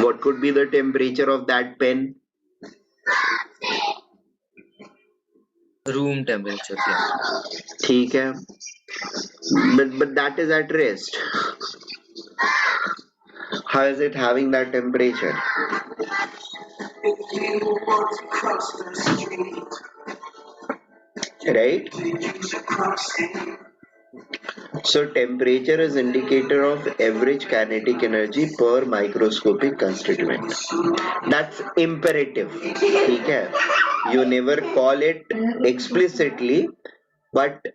what could be the temperature of that pen? Room temperature क्या? ठीक है, but that is at rest. How is it having that temperature? Right? So temperature is indicator of average kinetic energy per microscopic constituent. That's imperative. ठीक है? You never call it explicitly, but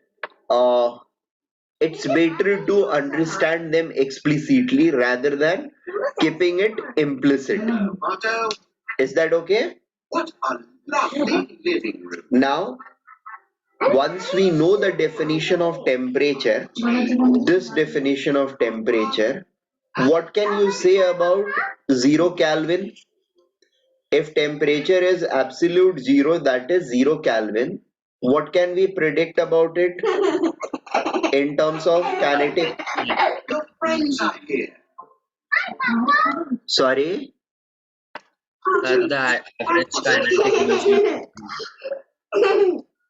it's better to understand them explicitly rather than keeping it implicit. Otto, Is that okay? what a lovely living room. Now, once we know the definition of temperature, this definition of temperature, what can you say about 0 Kelvin? If temperature is absolute 0, that is 0 Kelvin, what can we predict about it in terms of kinetic? Your friends are here. Sorry? That the average kinetic energy.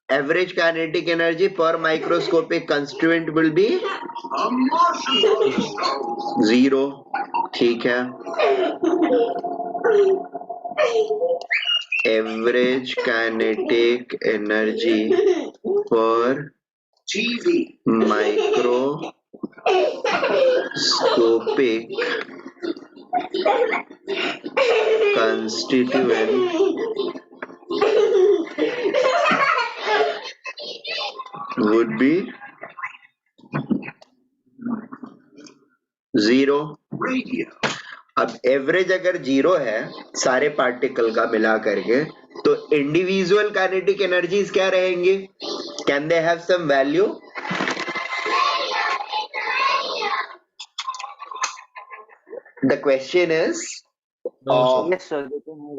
Average kinetic energy per microscopic constituent will be A Martian. 0. ठीक है। Average kinetic energy per TV. Microscopic constituent would be 0. Radio. अब average अगर 0 है सारे particle का मिला करके तो इंडिविजुअल काइनेटिक एनर्जीज क्या रहेंगी? Can they have some value? The question is No, sir. Yes, sir. They can have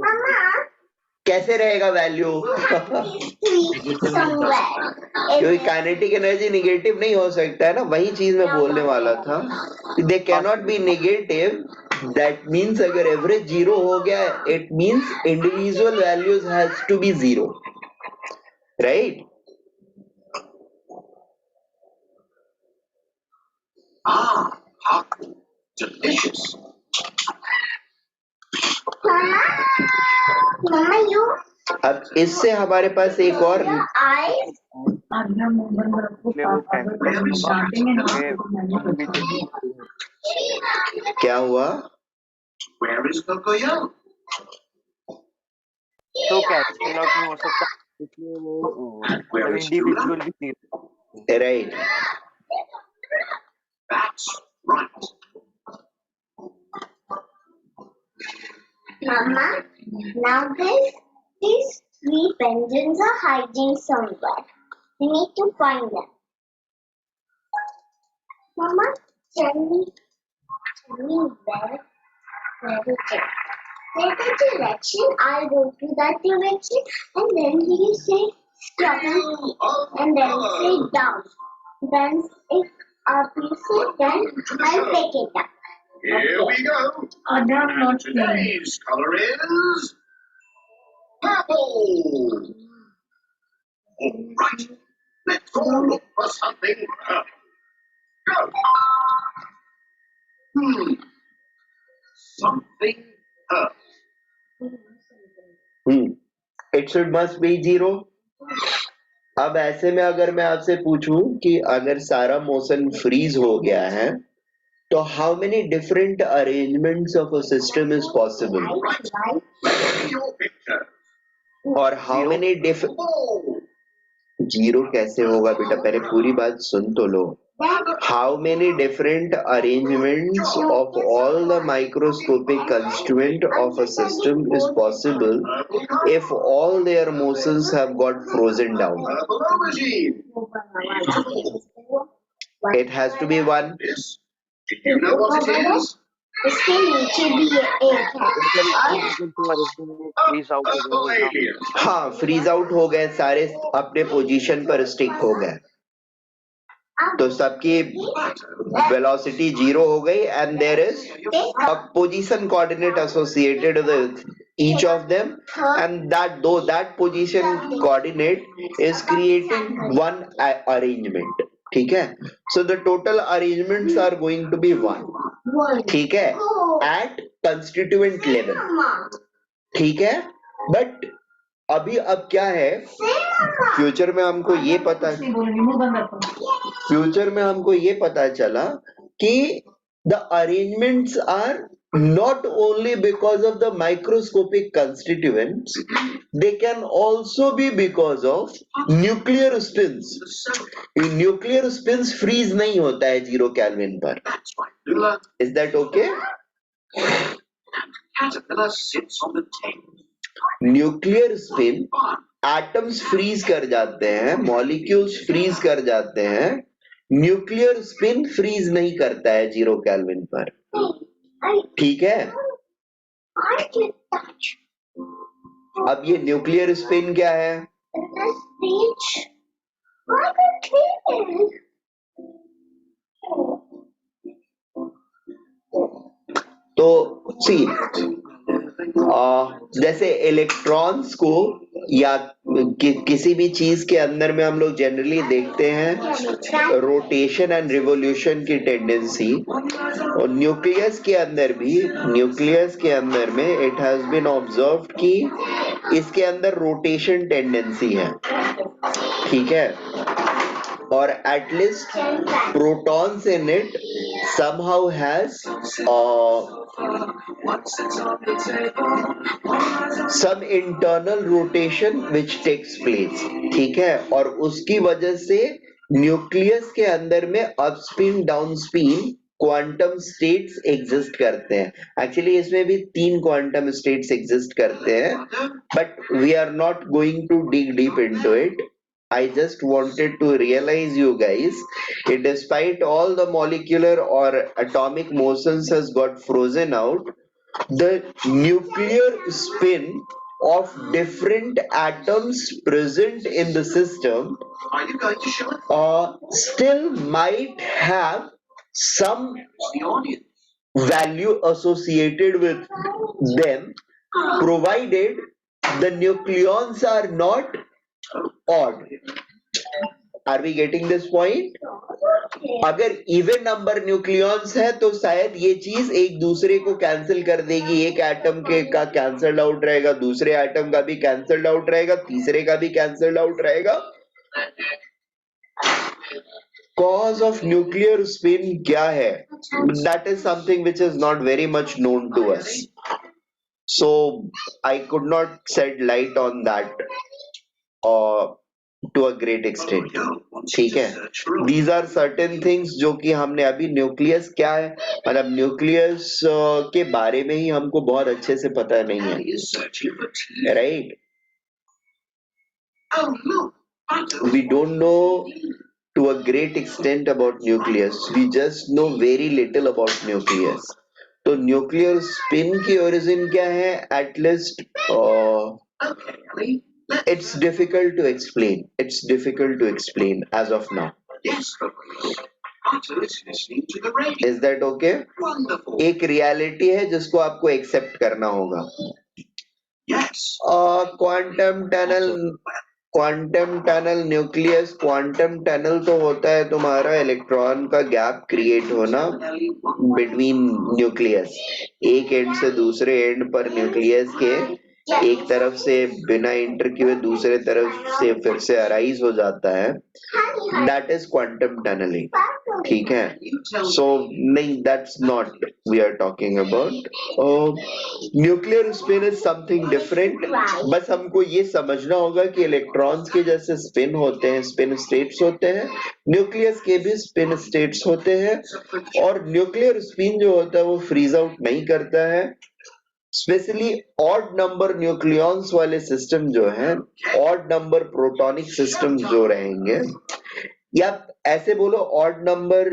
कैसे रहेगा वैल्यू? Negative नहीं जा सकता. क्योंकि काइनेटिक एनर्जी निगेटिव नहीं हो सकता है ना, वही चीज मैं बोलने वाला था. They cannot be negative. That means अगर एवरेज 0 हो गया it means individual values has to be 0, right? Hot. Delicious. Mama, you अब इससे हमारे पास एक और eyes. आज्ञा मोहन को वो कैंसर स्टार्टिंग एंड क्या हुआ? Where is Cocoyo? तो कैंसर लॉक नहीं हो सकता इसलिए वो And where is individual Tula? भी नहीं. Right. That's right. Mama, now these three penguins are hiding somewhere. We need to find them. Mama, tell me where is it? There's a direction. I'll go to that direction, and then you say stop, and then say down. Then if up you say, then I'll pick it up. Here we go. आज्ञा And not today's color is purple. All right. Let's go look for something purple. Go. Something purple. It should must be 0. अब ऐसे में अगर मैं आपसे पूछूं कि अगर सारा मोशन फ्रीज हो गया है तो how many different arrangements of a system is possible? Your picture. और हाउ मेनी Oh. 0 कैसे होगा बेटा? पहले पूरी बात सुन तो लो. How many different arrangements of all the microscopic constituent of a system is possible if all their motions have got frozen down? Purple aubergine. It has to be 1. This. Do you know what it is? इसके नीचे भी एक है. Freeze out हो Purple गया. alien. हाँ, freeze out हो गए सारे, अपने पोजीशन पर स्टिक हो गए, तो सबकी वेलोसिटी 0 हो गई and there is a position coordinate associated with each of them, and that position coordinate is creating one arrangement. ठीक है? So the total arrangements are going to be 1. ठीक है? At constituent level. ठीक है? But अभी अब क्या है, फ्यूचर में हमको ये पता चला कि the arrangements are not only because of the microscopic constituents, they can also be because of nuclear spins. Nuclear spins freeze नहीं होता है 0 केल्विन पर. That's right, Lula. Is that okay? Caterpillar sits on the table. Nuclear spin atoms freeze कर जाते हैं, molecules freeze कर जाते हैं, न्यूक्लियर स्पिन फ्रीज नहीं करता है 0 केल्विन पर. ठीक है? अब ये न्यूक्लियर स्पिन क्या है? तो सी जैसे इलेक्ट्रॉन्स को या किसी भी चीज के अंदर में हम लोग जनरली देखते हैं रोटेशन एंड रिवोल्यूशन की टेंडेंसी, और न्यूक्लियस के अंदर में इट हैज बीन ऑब्जर्व्ड कि इसके अंदर रोटेशन टेंडेंसी है. ठीक है? or at least protons in it somehow has some internal rotation which takes place, ठीक है, और उसकी वजह से न्यूक्लियस के अंदर में up spin down spin quantum states exist करते हैं. एक्चुअली इसमें भी 3 क्वांटम स्टेट्स एग्जिस्ट करते हैं, but we are not going to dig deep into it. I just wanted to realize you guys, despite all the molecular or atomic motions has got frozen out, the nuclear spin of different atoms present in the system still might have some value associated with them, provided the nucleons are not odd. Are we getting this point? अगर even number nucleons है तो शायद ये चीज एक दूसरे को cancel कर देगी, एक एटम के का कैंसल्ड आउट रहेगा, दूसरे एटम का भी कैंसल्ड आउट रहेगा, तीसरे का भी कैंसल्ड आउट रहेगा. कॉज ऑफ न्यूक्लियर स्पिन क्या है? That is something which is not very much known to us, so I could not shed light on that to a great extent. ठीक है, these are certain things जो कि हमने अभी nucleus क्या है, मतलब न्यूक्लियस के बारे में ही हमको बहुत अच्छे से पता नहीं है, right? We don't know to a great extent about nucleus. We just know very little about nucleus. तो न्यूक्लियर स्पिन की ओरिजिन क्या है? At least it's difficult to explain. It's difficult to explain as of now. Is that okay? एक reality है जिसको आपको accept करना होगा. Quantum tunnel nucleus. Quantum tunnel तो होता है तुम्हारा इलेक्ट्रॉन का गैप क्रिएट होना बिटवीन न्यूक्लियस. एक एंड से दूसरे एंड पर न्यूक्लियस के एक तरफ से बिना इंटर किए दूसरे तरफ से फिर से अराइज हो जाता है. That is quantum tunnelling. ठीक है, सो नहीं, that's not we are talking about. Nuclear spin is something different. बस हमको ये समझना होगा कि इलेक्ट्रॉन्स के जैसे स्पिन होते हैं, स्पिन स्टेट्स होते हैं, न्यूक्लियस के भी स्पिन स्टेट्स होते हैं, और न्यूक्लियर स्पिन जो होता है वो फ्रीज आउट नहीं करता है. स्पेशली ऑड नंबर न्यूक्लियॉन्स वाले सिस्टम जो है, ऑड नंबर प्रोटॉनिक सिस्टम जो रहेंगे, या ऐसे बोलो ऑड नंबर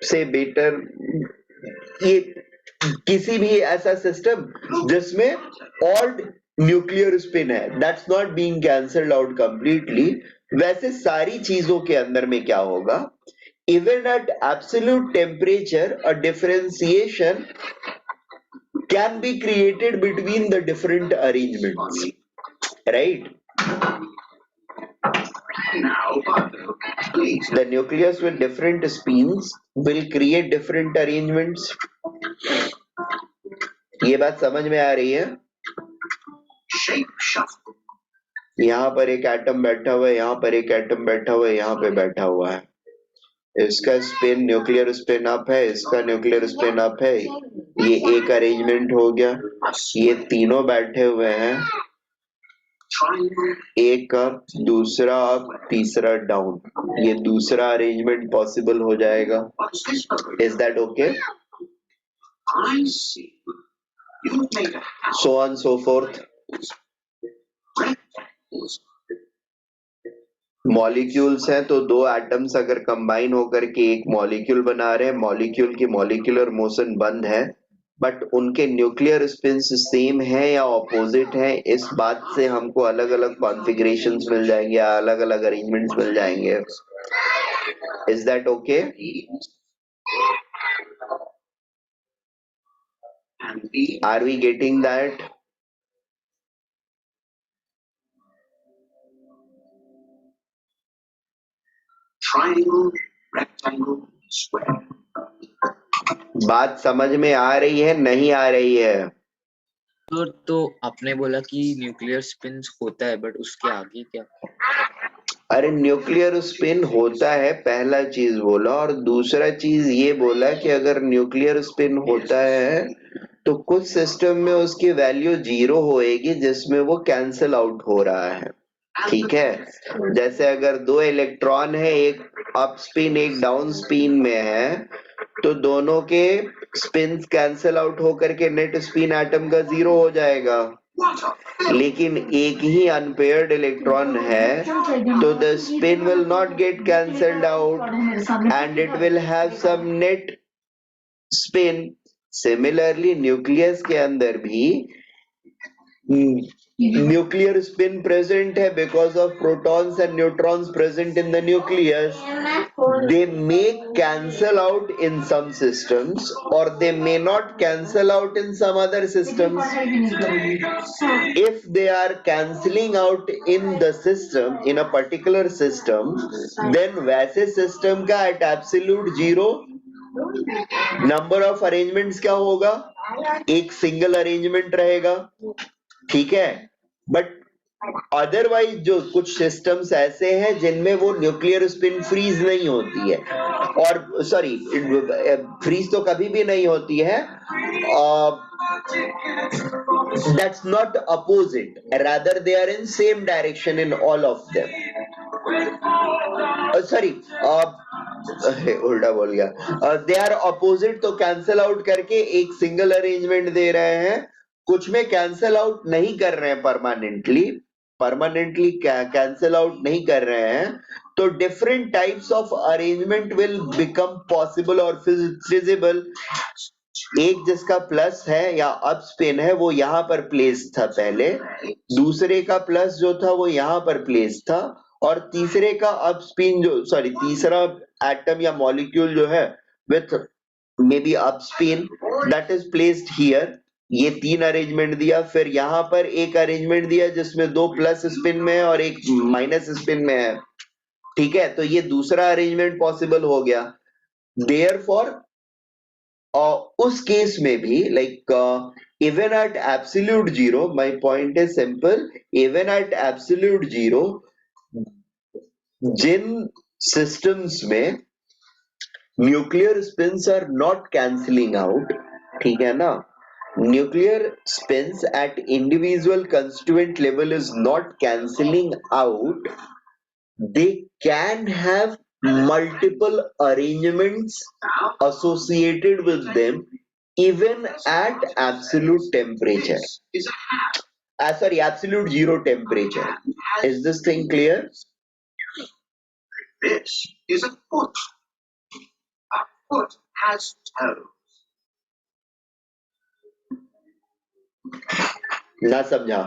से बेटर, ये किसी भी ऐसा सिस्टम जिसमें ऑड न्यूक्लियर स्पिन है, that's not being cancelled out completely. वैसे सारी चीजों के अंदर में क्या होगा, even at absolute temperature a differentiation can be created between the different arrangements, right? The nucleus with different spins will create different arrangements. ये बात समझ में आ रही है? यहाँ पर एक एटम बैठा हुआ है, यहाँ पर एक एटम बैठा हुआ है, यहाँ पे बैठा हुआ है. इसका स्पिन न्यूक्लियर स्पिन अप है, इसका न्यूक्लियर स्पिन अप है, ये एक अरेंजमेंट हो गया. ये तीनों बैठे हुए हैं, एक अप, दूसरा अप, तीसरा डाउन. ये दूसरा अरेंजमेंट पॉसिबल हो जाएगा. Is that okay? So on so fourth. Molecules हैं तो दो एटम्स अगर कंबाइन होकर के एक मॉलिक्यूल बना रहे हैं, मॉलिक्यूल की मॉलिक्यूलर मोशन बंद है, बट उनके न्यूक्लियर स्पिन्स सेम है या ऑपोजिट है, इस बात से हमको अलग अलग कॉन्फ़िगरेशंस मिल जाएंगे या अलग अलग अरेंजमेंट्स मिल जाएंगे. Is that okay? Are we getting that? Triangle, rectangle, square. बात समझ में आ रही है, नहीं आ रही है? तो आपने बोला कि न्यूक्लियर स्पिन होता है, बट उसके आगे क्या? अरे न्यूक्लियर स्पिन होता है, पहला चीज बोला, और दूसरा चीज ये बोला कि अगर न्यूक्लियर स्पिन होता है तो कुछ सिस्टम में उसकी वैल्यू 0 होएगी जिसमें वो कैंसल आउट हो रहा है। ठीक है, जैसे अगर दो इलेक्ट्रॉन है, एक अप स्पिन एक डाउन स्पिन में है, तो दोनों के स्पिन कैंसल आउट होकर के नेट स्पिन एटम का 0 हो जाएगा। लेकिन एक ही अनपेयर्ड इलेक्ट्रॉन है तो the spin will not get cancelled out and it will have some net spin. Similarly nucleus के अंदर भी न्यूक्लियर स्पिन प्रेजेंट है because of protons and neutrons present in the nucleus. They may cancel out in some systems or they may not cancel out in some other systems. If they are cancelling out in the system, in a particular system, then वैसे system का at absolute 0 number of arrangements क्या होगा? एक single arrangement रहेगा। ठीक है, but otherwise जो कुछ सिस्टम्स ऐसे हैं जिनमें वो न्यूक्लियर स्पिन फ्रीज नहीं होती है, और सॉरी फ्रीज तो कभी भी नहीं होती है, that's not opposite, rather they are in same direction in all of them. Sorry उल्टा बोल गया, दे आर अपोजिट, तो कैंसल आउट करके एक सिंगल अरेंजमेंट दे रहे हैं, कुछ में कैंसल आउट नहीं कर रहे हैं परमानेंटली कैंसल आउट नहीं कर रहे हैं, तो different types of arrangement will become possible और फिजिबल। एक जिसका प्लस है या अप स्पिन है वो यहाँ पर प्लेस था पहले, दूसरे का प्लस जो था वो यहाँ पर प्लेस था, और तीसरे का अप स्पिन जो सॉरी तीसरा एटम या मॉलिक्यूल जो है with may be up spin that is placed here. ये 3 अरेंजमेंट दिया, फिर यहाँ पर एक अरेंजमेंट दिया जिसमें 2 प्लस स्पिन में है और एक माइनस स्पिन में है। ठीक है, तो ये दूसरा अरेंजमेंट पॉसिबल हो गया। देयरफॉर उस केस में भी like even at absolute 0, my point is simple, even at absolute 0 जिन सिस्टम्स में nuclear spins are not cancelling out, ठीक है ना, nuclear spins at individual constituent level is not cancelling out, they can have multiple arrangements associated with them even at absolute temperature, sorry absolute 0 temperature. Is this thing clear? This is a foot. A foot has toes. ना समझा?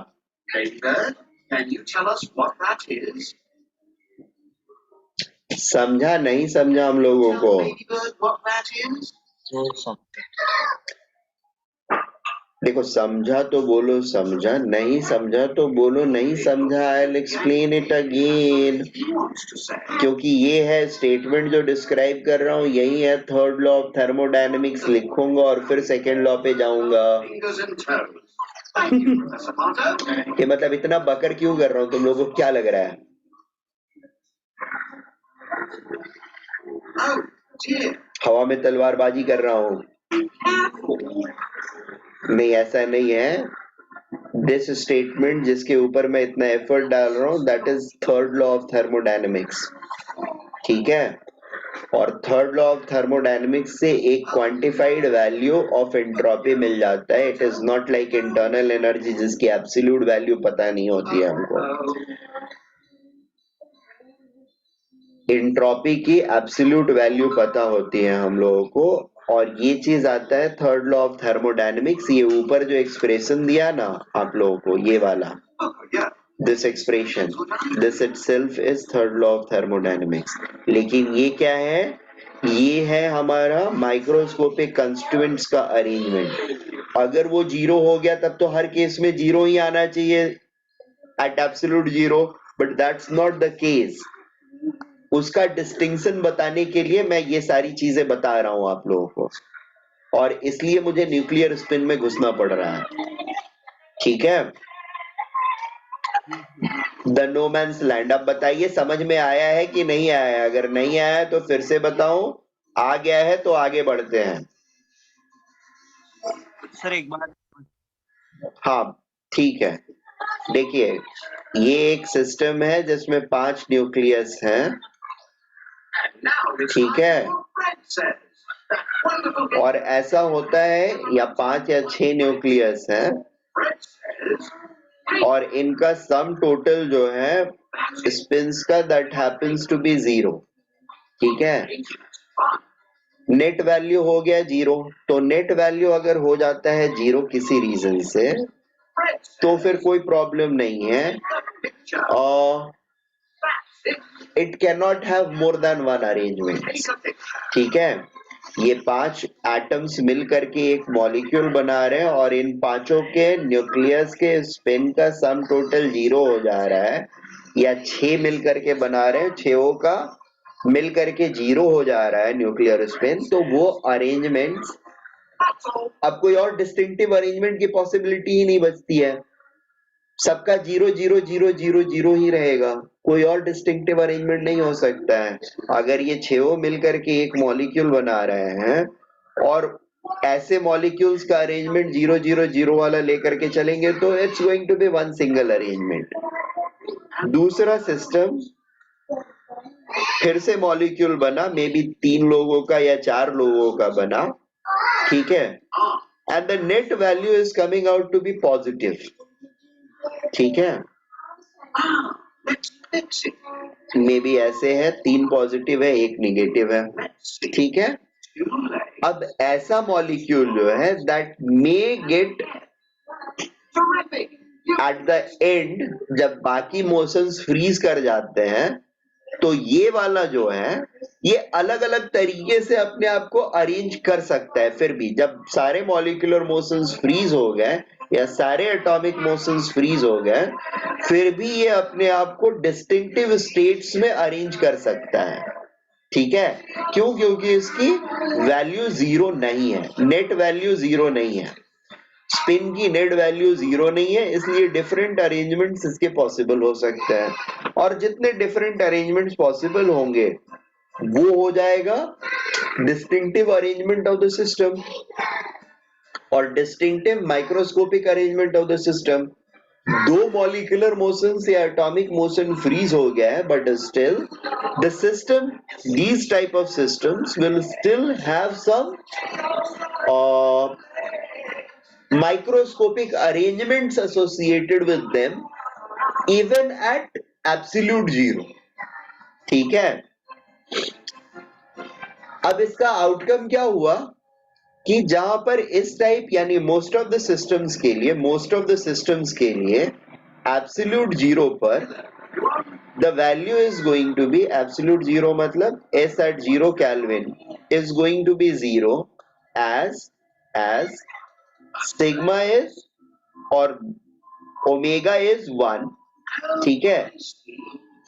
David, can you tell us what that is? समझा नहीं समझा हम लोगों Tell को? David what that is? देखो समझा तो बोलो समझा, नहीं समझा तो बोलो नहीं समझा। I will explain it again, He wants to say. क्योंकि ये है स्टेटमेंट जो डिस्क्राइब कर रहा हूँ, यही है थर्ड लॉ ऑफ थर्मोडायनेमिक्स। लिखूंगा और फिर सेकेंड लॉ पे जाऊंगा। Fingers and toes. Thank you, Professor Marto. कि मतलब इतना बकर क्यों कर रहा हूँ, तुम लोगों को क्या लग रहा है? Oh dear. हवा में तलवारबाजी कर रहा हूँ? नहीं, ऐसा नहीं है। दिस स्टेटमेंट जिसके ऊपर मैं इतना एफर्ट डाल रहा हूँ, that is third law of thermodynamics. ठीक है, और थर्ड लॉ ऑफ थर्मोडायनेमिक्स से एक क्वांटिफाइड वैल्यू ऑफ एंट्रोपी मिल जाता है। It is not like internal energy जिसकी एब्सोल्यूट वैल्यू पता नहीं होती है हमको। एंट्रोपी की एब्सोल्यूट वैल्यू पता होती है हम लोगों को, और ये चीज आता है थर्ड लॉ ऑफ थर्मोडायनेमिक्स। ये ऊपर जो एक्सप्रेशन दिया ना आप लोगों को, ये वाला this expression, this itself is third law of thermodynamics. लेकिन ये क्या है? ये है हमारा माइक्रोस्कोपिक कंस्टिट्यूएंट्स का अरेंजमेंट। अगर वो 0 हो गया तब तो हर केस में 0 ही आना चाहिए at absolute 0, but that's not the case. उसका डिस्टिंक्शन बताने के लिए मैं ये सारी चीजें बता रहा हूं आप लोगों को, और इसलिए मुझे न्यूक्लियर स्पिन में घुसना पड़ रहा है। ठीक है, द नो मैंस लैंड। अब बताइए समझ में आया है कि नहीं आया है? अगर नहीं आया है तो फिर से बताऊं, आ गया है तो आगे बढ़ते हैं। सर एक बार हाँ ठीक है, देखिए ये एक सिस्टम है जिसमें 5 न्यूक्लियस हैं, ठीक है, और ऐसा होता है या 5 या 6 न्यूक्लियस है और इनका सम टोटल जो है स्पिन्स का दैट हैपेंस टू बी 0, ठीक है। नेट वैल्यू हो गया 0, तो नेट वैल्यू अगर हो जाता है 0 किसी रीजन से तो फिर कोई प्रॉब्लम नहीं है, और it can not have more than one arrangement, ठीक है। ये 5 एटम्स मिल करके एक मॉलिक्यूल बना रहे हैं और इन पांचों के न्यूक्लियस के स्पिन का सम टोटल 0 हो जा रहा है, या 6 मिल करके बना रहे हैं, 6 का मिल करके 0 हो जा रहा है न्यूक्लियर स्पिन, तो वो अरेंजमेंट्स, अब कोई और डिस्टिंक्टिव अरेंजमेंट की पॉसिबिलिटी ही नहीं बचती है, सबका 0 0 0 0 0 ही रहेगा, कोई और डिस्टिंक्टिव अरेंजमेंट नहीं हो सकता है। अगर ये 6 मिलकर के एक मॉलिक्यूल बना रहे हैं और ऐसे मॉलिक्यूल्स का अरेंजमेंट 0 0 0 वाला लेकर के चलेंगे तो it's going to be one single arrangement. दूसरा सिस्टम, फिर से मॉलिक्यूल बना, मे बी 3 लोगों का या 4 लोगों का बना, ठीक है, and the net value is coming out to be positive, ठीक है। मे बी ऐसे है, 3 पॉजिटिव है 1 निगेटिव है, ठीक है। अब ऐसा मॉलिक्यूल जो है that may gate at the end, जब बाकी मोशंस फ्रीज कर जाते हैं तो ये वाला जो है ये अलग अलग तरीके से अपने आप को अरेंज कर सकता है। फिर भी जब सारे मॉलिक्यूलर मोशंस फ्रीज हो गए या सारे एटॉमिक मोशंस फ्रीज हो गए, फिर भी ये अपने आप को डिस्टिंक्टिव स्टेट्स में अरेंज कर सकता है, ठीक है। क्यों? क्योंकि इसकी वैल्यू 0 नहीं है, नेट वैल्यू 0 नहीं है, स्पिन की नेट वैल्यू 0 नहीं है, इसलिए डिफरेंट अरेंजमेंट्स इसके पॉसिबल हो सकते हैं, और जितने डिफरेंट अरेंजमेंट्स पॉसिबल होंगे वो हो जाएगा distinctive arrangement of the system. और distinctive microscopic arrangement of the system, 2 molecular motions या एटॉमिक मोशन फ्रीज हो गया है, but still the system, these type of systems will still have some microscopic arrangements associated with them even at absolute 0, ठीक है। अब इसका outcome क्या हुआ कि जहां पर इस टाइप यानी मोस्ट ऑफ द सिस्टम्स के लिए एब्सोल्यूट 0 पर the value is going to be absolute 0, मतलब S at 0 Kelvin is going to be 0 as sigma is or omega is 1, ठीक है।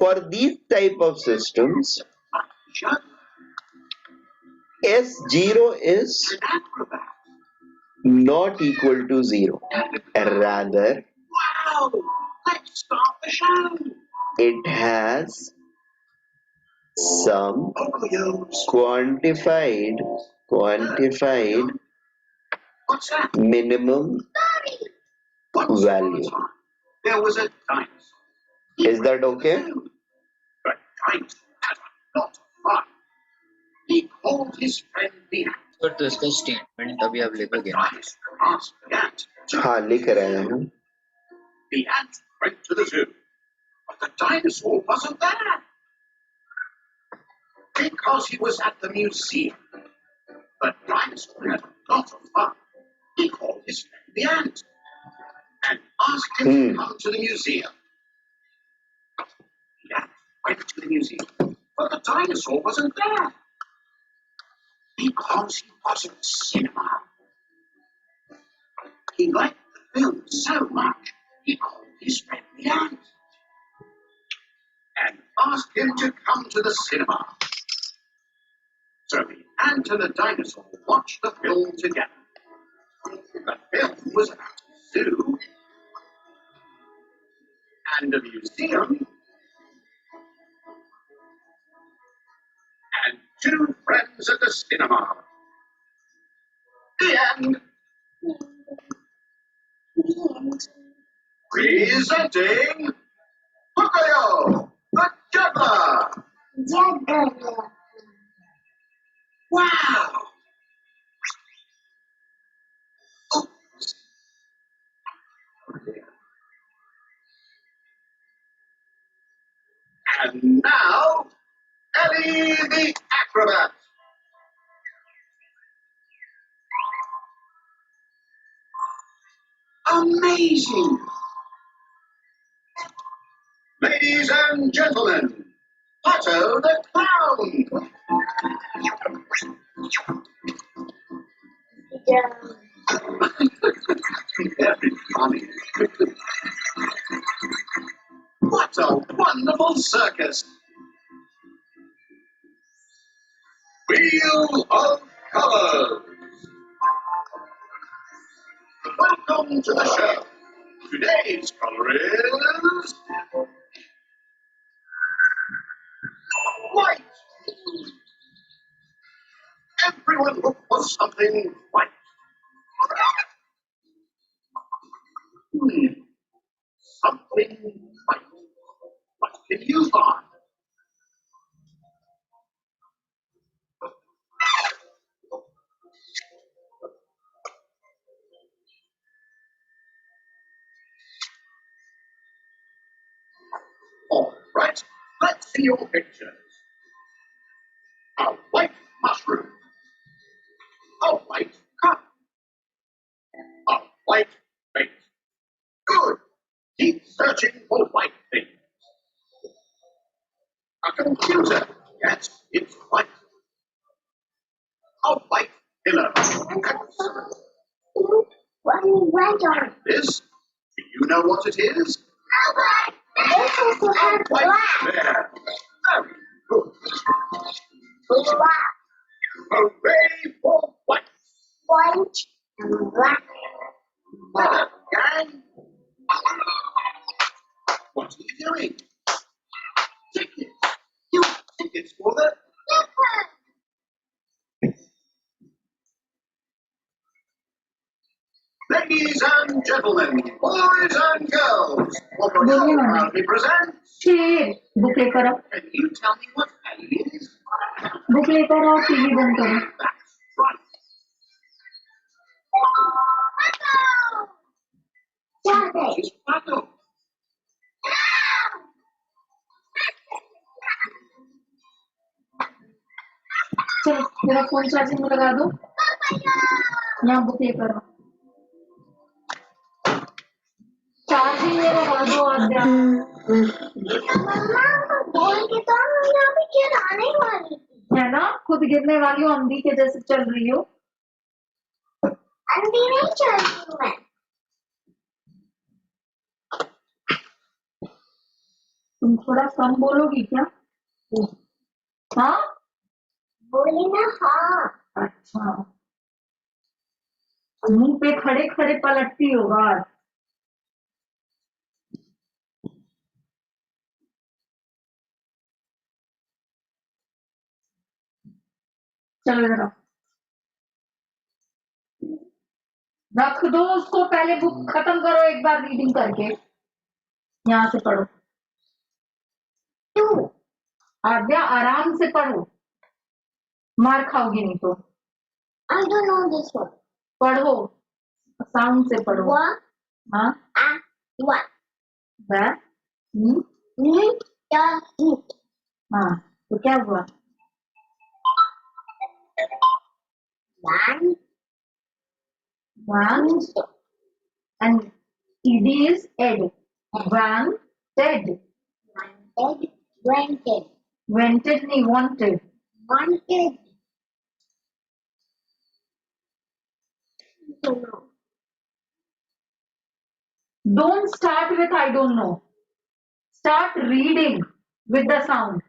For these type of systems S0 is not equal to 0, rather it has some quantified minimum value. There was a dinosaur. Is that okay? The dinosaur had a lot of fun. He called his friend the ant. तो इसका statement अभी आप लिखोगे ना? Dinosaur asked the ant. हाँ लिख रहे हैं हम। The ant went to the zoo, but the dinosaur wasn't there. Because he was at the museum. The dinosaur had a lot of fun. He called his friend the ant and asked him to come to the museum. The ant went to the museum, but the dinosaur wasn't there. Because he was in cinema. He liked the film so much, he called his friend the ant and asked him to come to the cinema. So the ant and the dinosaur watched the film together. The film was about a zoo, and a museum, and 2 friends at the cinema. The end. Presenting Pukayo, the juggler. Juggler. Wow. Oops. And now, Ellie the acrobat. Amazing. Ladies and gentlemen, Otto the clown. Very funny. What a wonderful circus. Wheel of Colors. Welcome to the show. Today's color is white. Everyone look for something white. Something white. What can you find? All right, let's see your pictures. A white mushroom. A white cup. A white face. Good. Keep searching for white things. A computer. Yes, it's white. A white pillow. Excellent. And this, do you know what it is? This also has White black. bear. Very good. Black. Hooray for white. White and black. Better, gang. What are you doing? Tickets. You have tickets for the... Ladies and gentlemen, boys and girls, what are you proudly present? शेर book लेकर आओ Can you tell me what Ellie is? Book लेकर आओ TV बंद करो That's right. Cabbage. It's Pato. चलो मेरा phone charging में लगा दो यहाँ बुक लेकर आओ चार्जिंग में लगा दो आद्या मम्मा बोल के तो हम यहाँ पे गिराने वाली थी। है ना खुद गिरने वाली हो अंधी के जैसे चल रही हो अंधी नहीं चल रही हूँ मैं। तुम थोड़ा कम बोलोगी क्या हाँ बोली ना हाँ। अच्छा मुंह पे खड़े खड़े पलटती हो बात चलो जरा रख दो उसको पहले बुक खत्म करो एक बार रीडिंग करके यहाँ से पढ़ो Two. आद्या आराम से पढ़ो मार खाओगी नहीं तो I don't know this one. पढ़ो साउंड से पढ़ो One. हाँ One. that Meet the heat. हाँ तो क्या हुआ One. one and ed is ed one dead Wanted. Wanted. wanted नहीं wanted Wanted. Don't know. don't start with I don't know start reading with the sound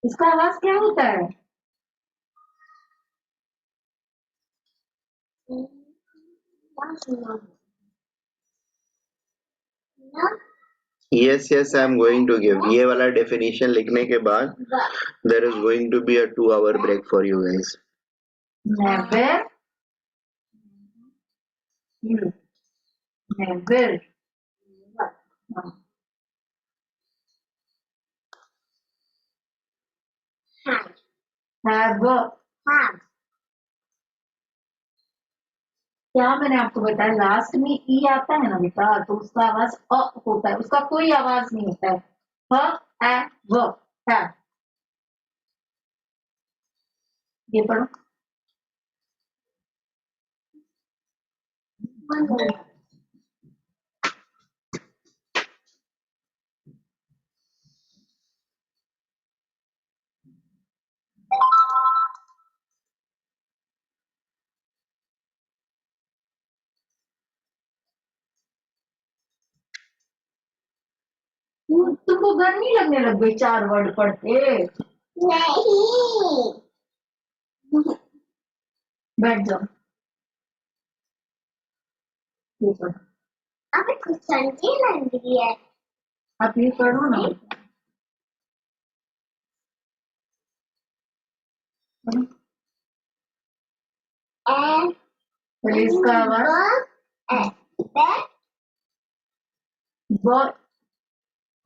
इसका आवाज क्या होता है? Yes, yes, I am going to give. ये वाला definition लिखने के बाद there is going to be a 2-hour break for you guys. Never. Never. Have. क्या मैंने आपको बताया, लास्ट में ई आता है ना बेटा, तो उसका आवाज अ होता है, उसका कोई आवाज नहीं होता है। ह ए व है। ये पढ़ो। तुमको घर नहीं लगने लग गई 4 वर्ड पढ़ के? नहीं। बैठ जाओ। ये पढ़ो। अबे कुछ समझी लग रही है। आप ये पढ़ो ना। पहले इसका आवाज ब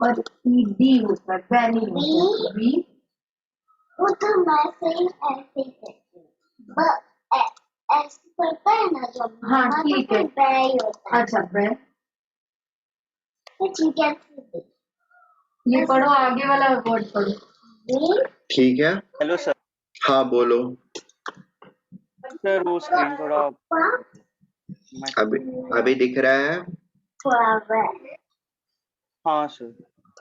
और ईडी होता है, वैली होता है। बी वो तो मैं सही ऐसे ही कहती हूँ। ऐसे पढ़ता है ना जब। हाँ ठीक है। ही होता है। अच्छा बै। तो ठीक है। ये पढ़ो, आगे वाला वर्ड पढ़ो। ठीक है। Hello sir. हाँ बोलो। सर वो स्क्रीन थोड़ा अभी दिख रहा है? थोड़ा। हाँ सर।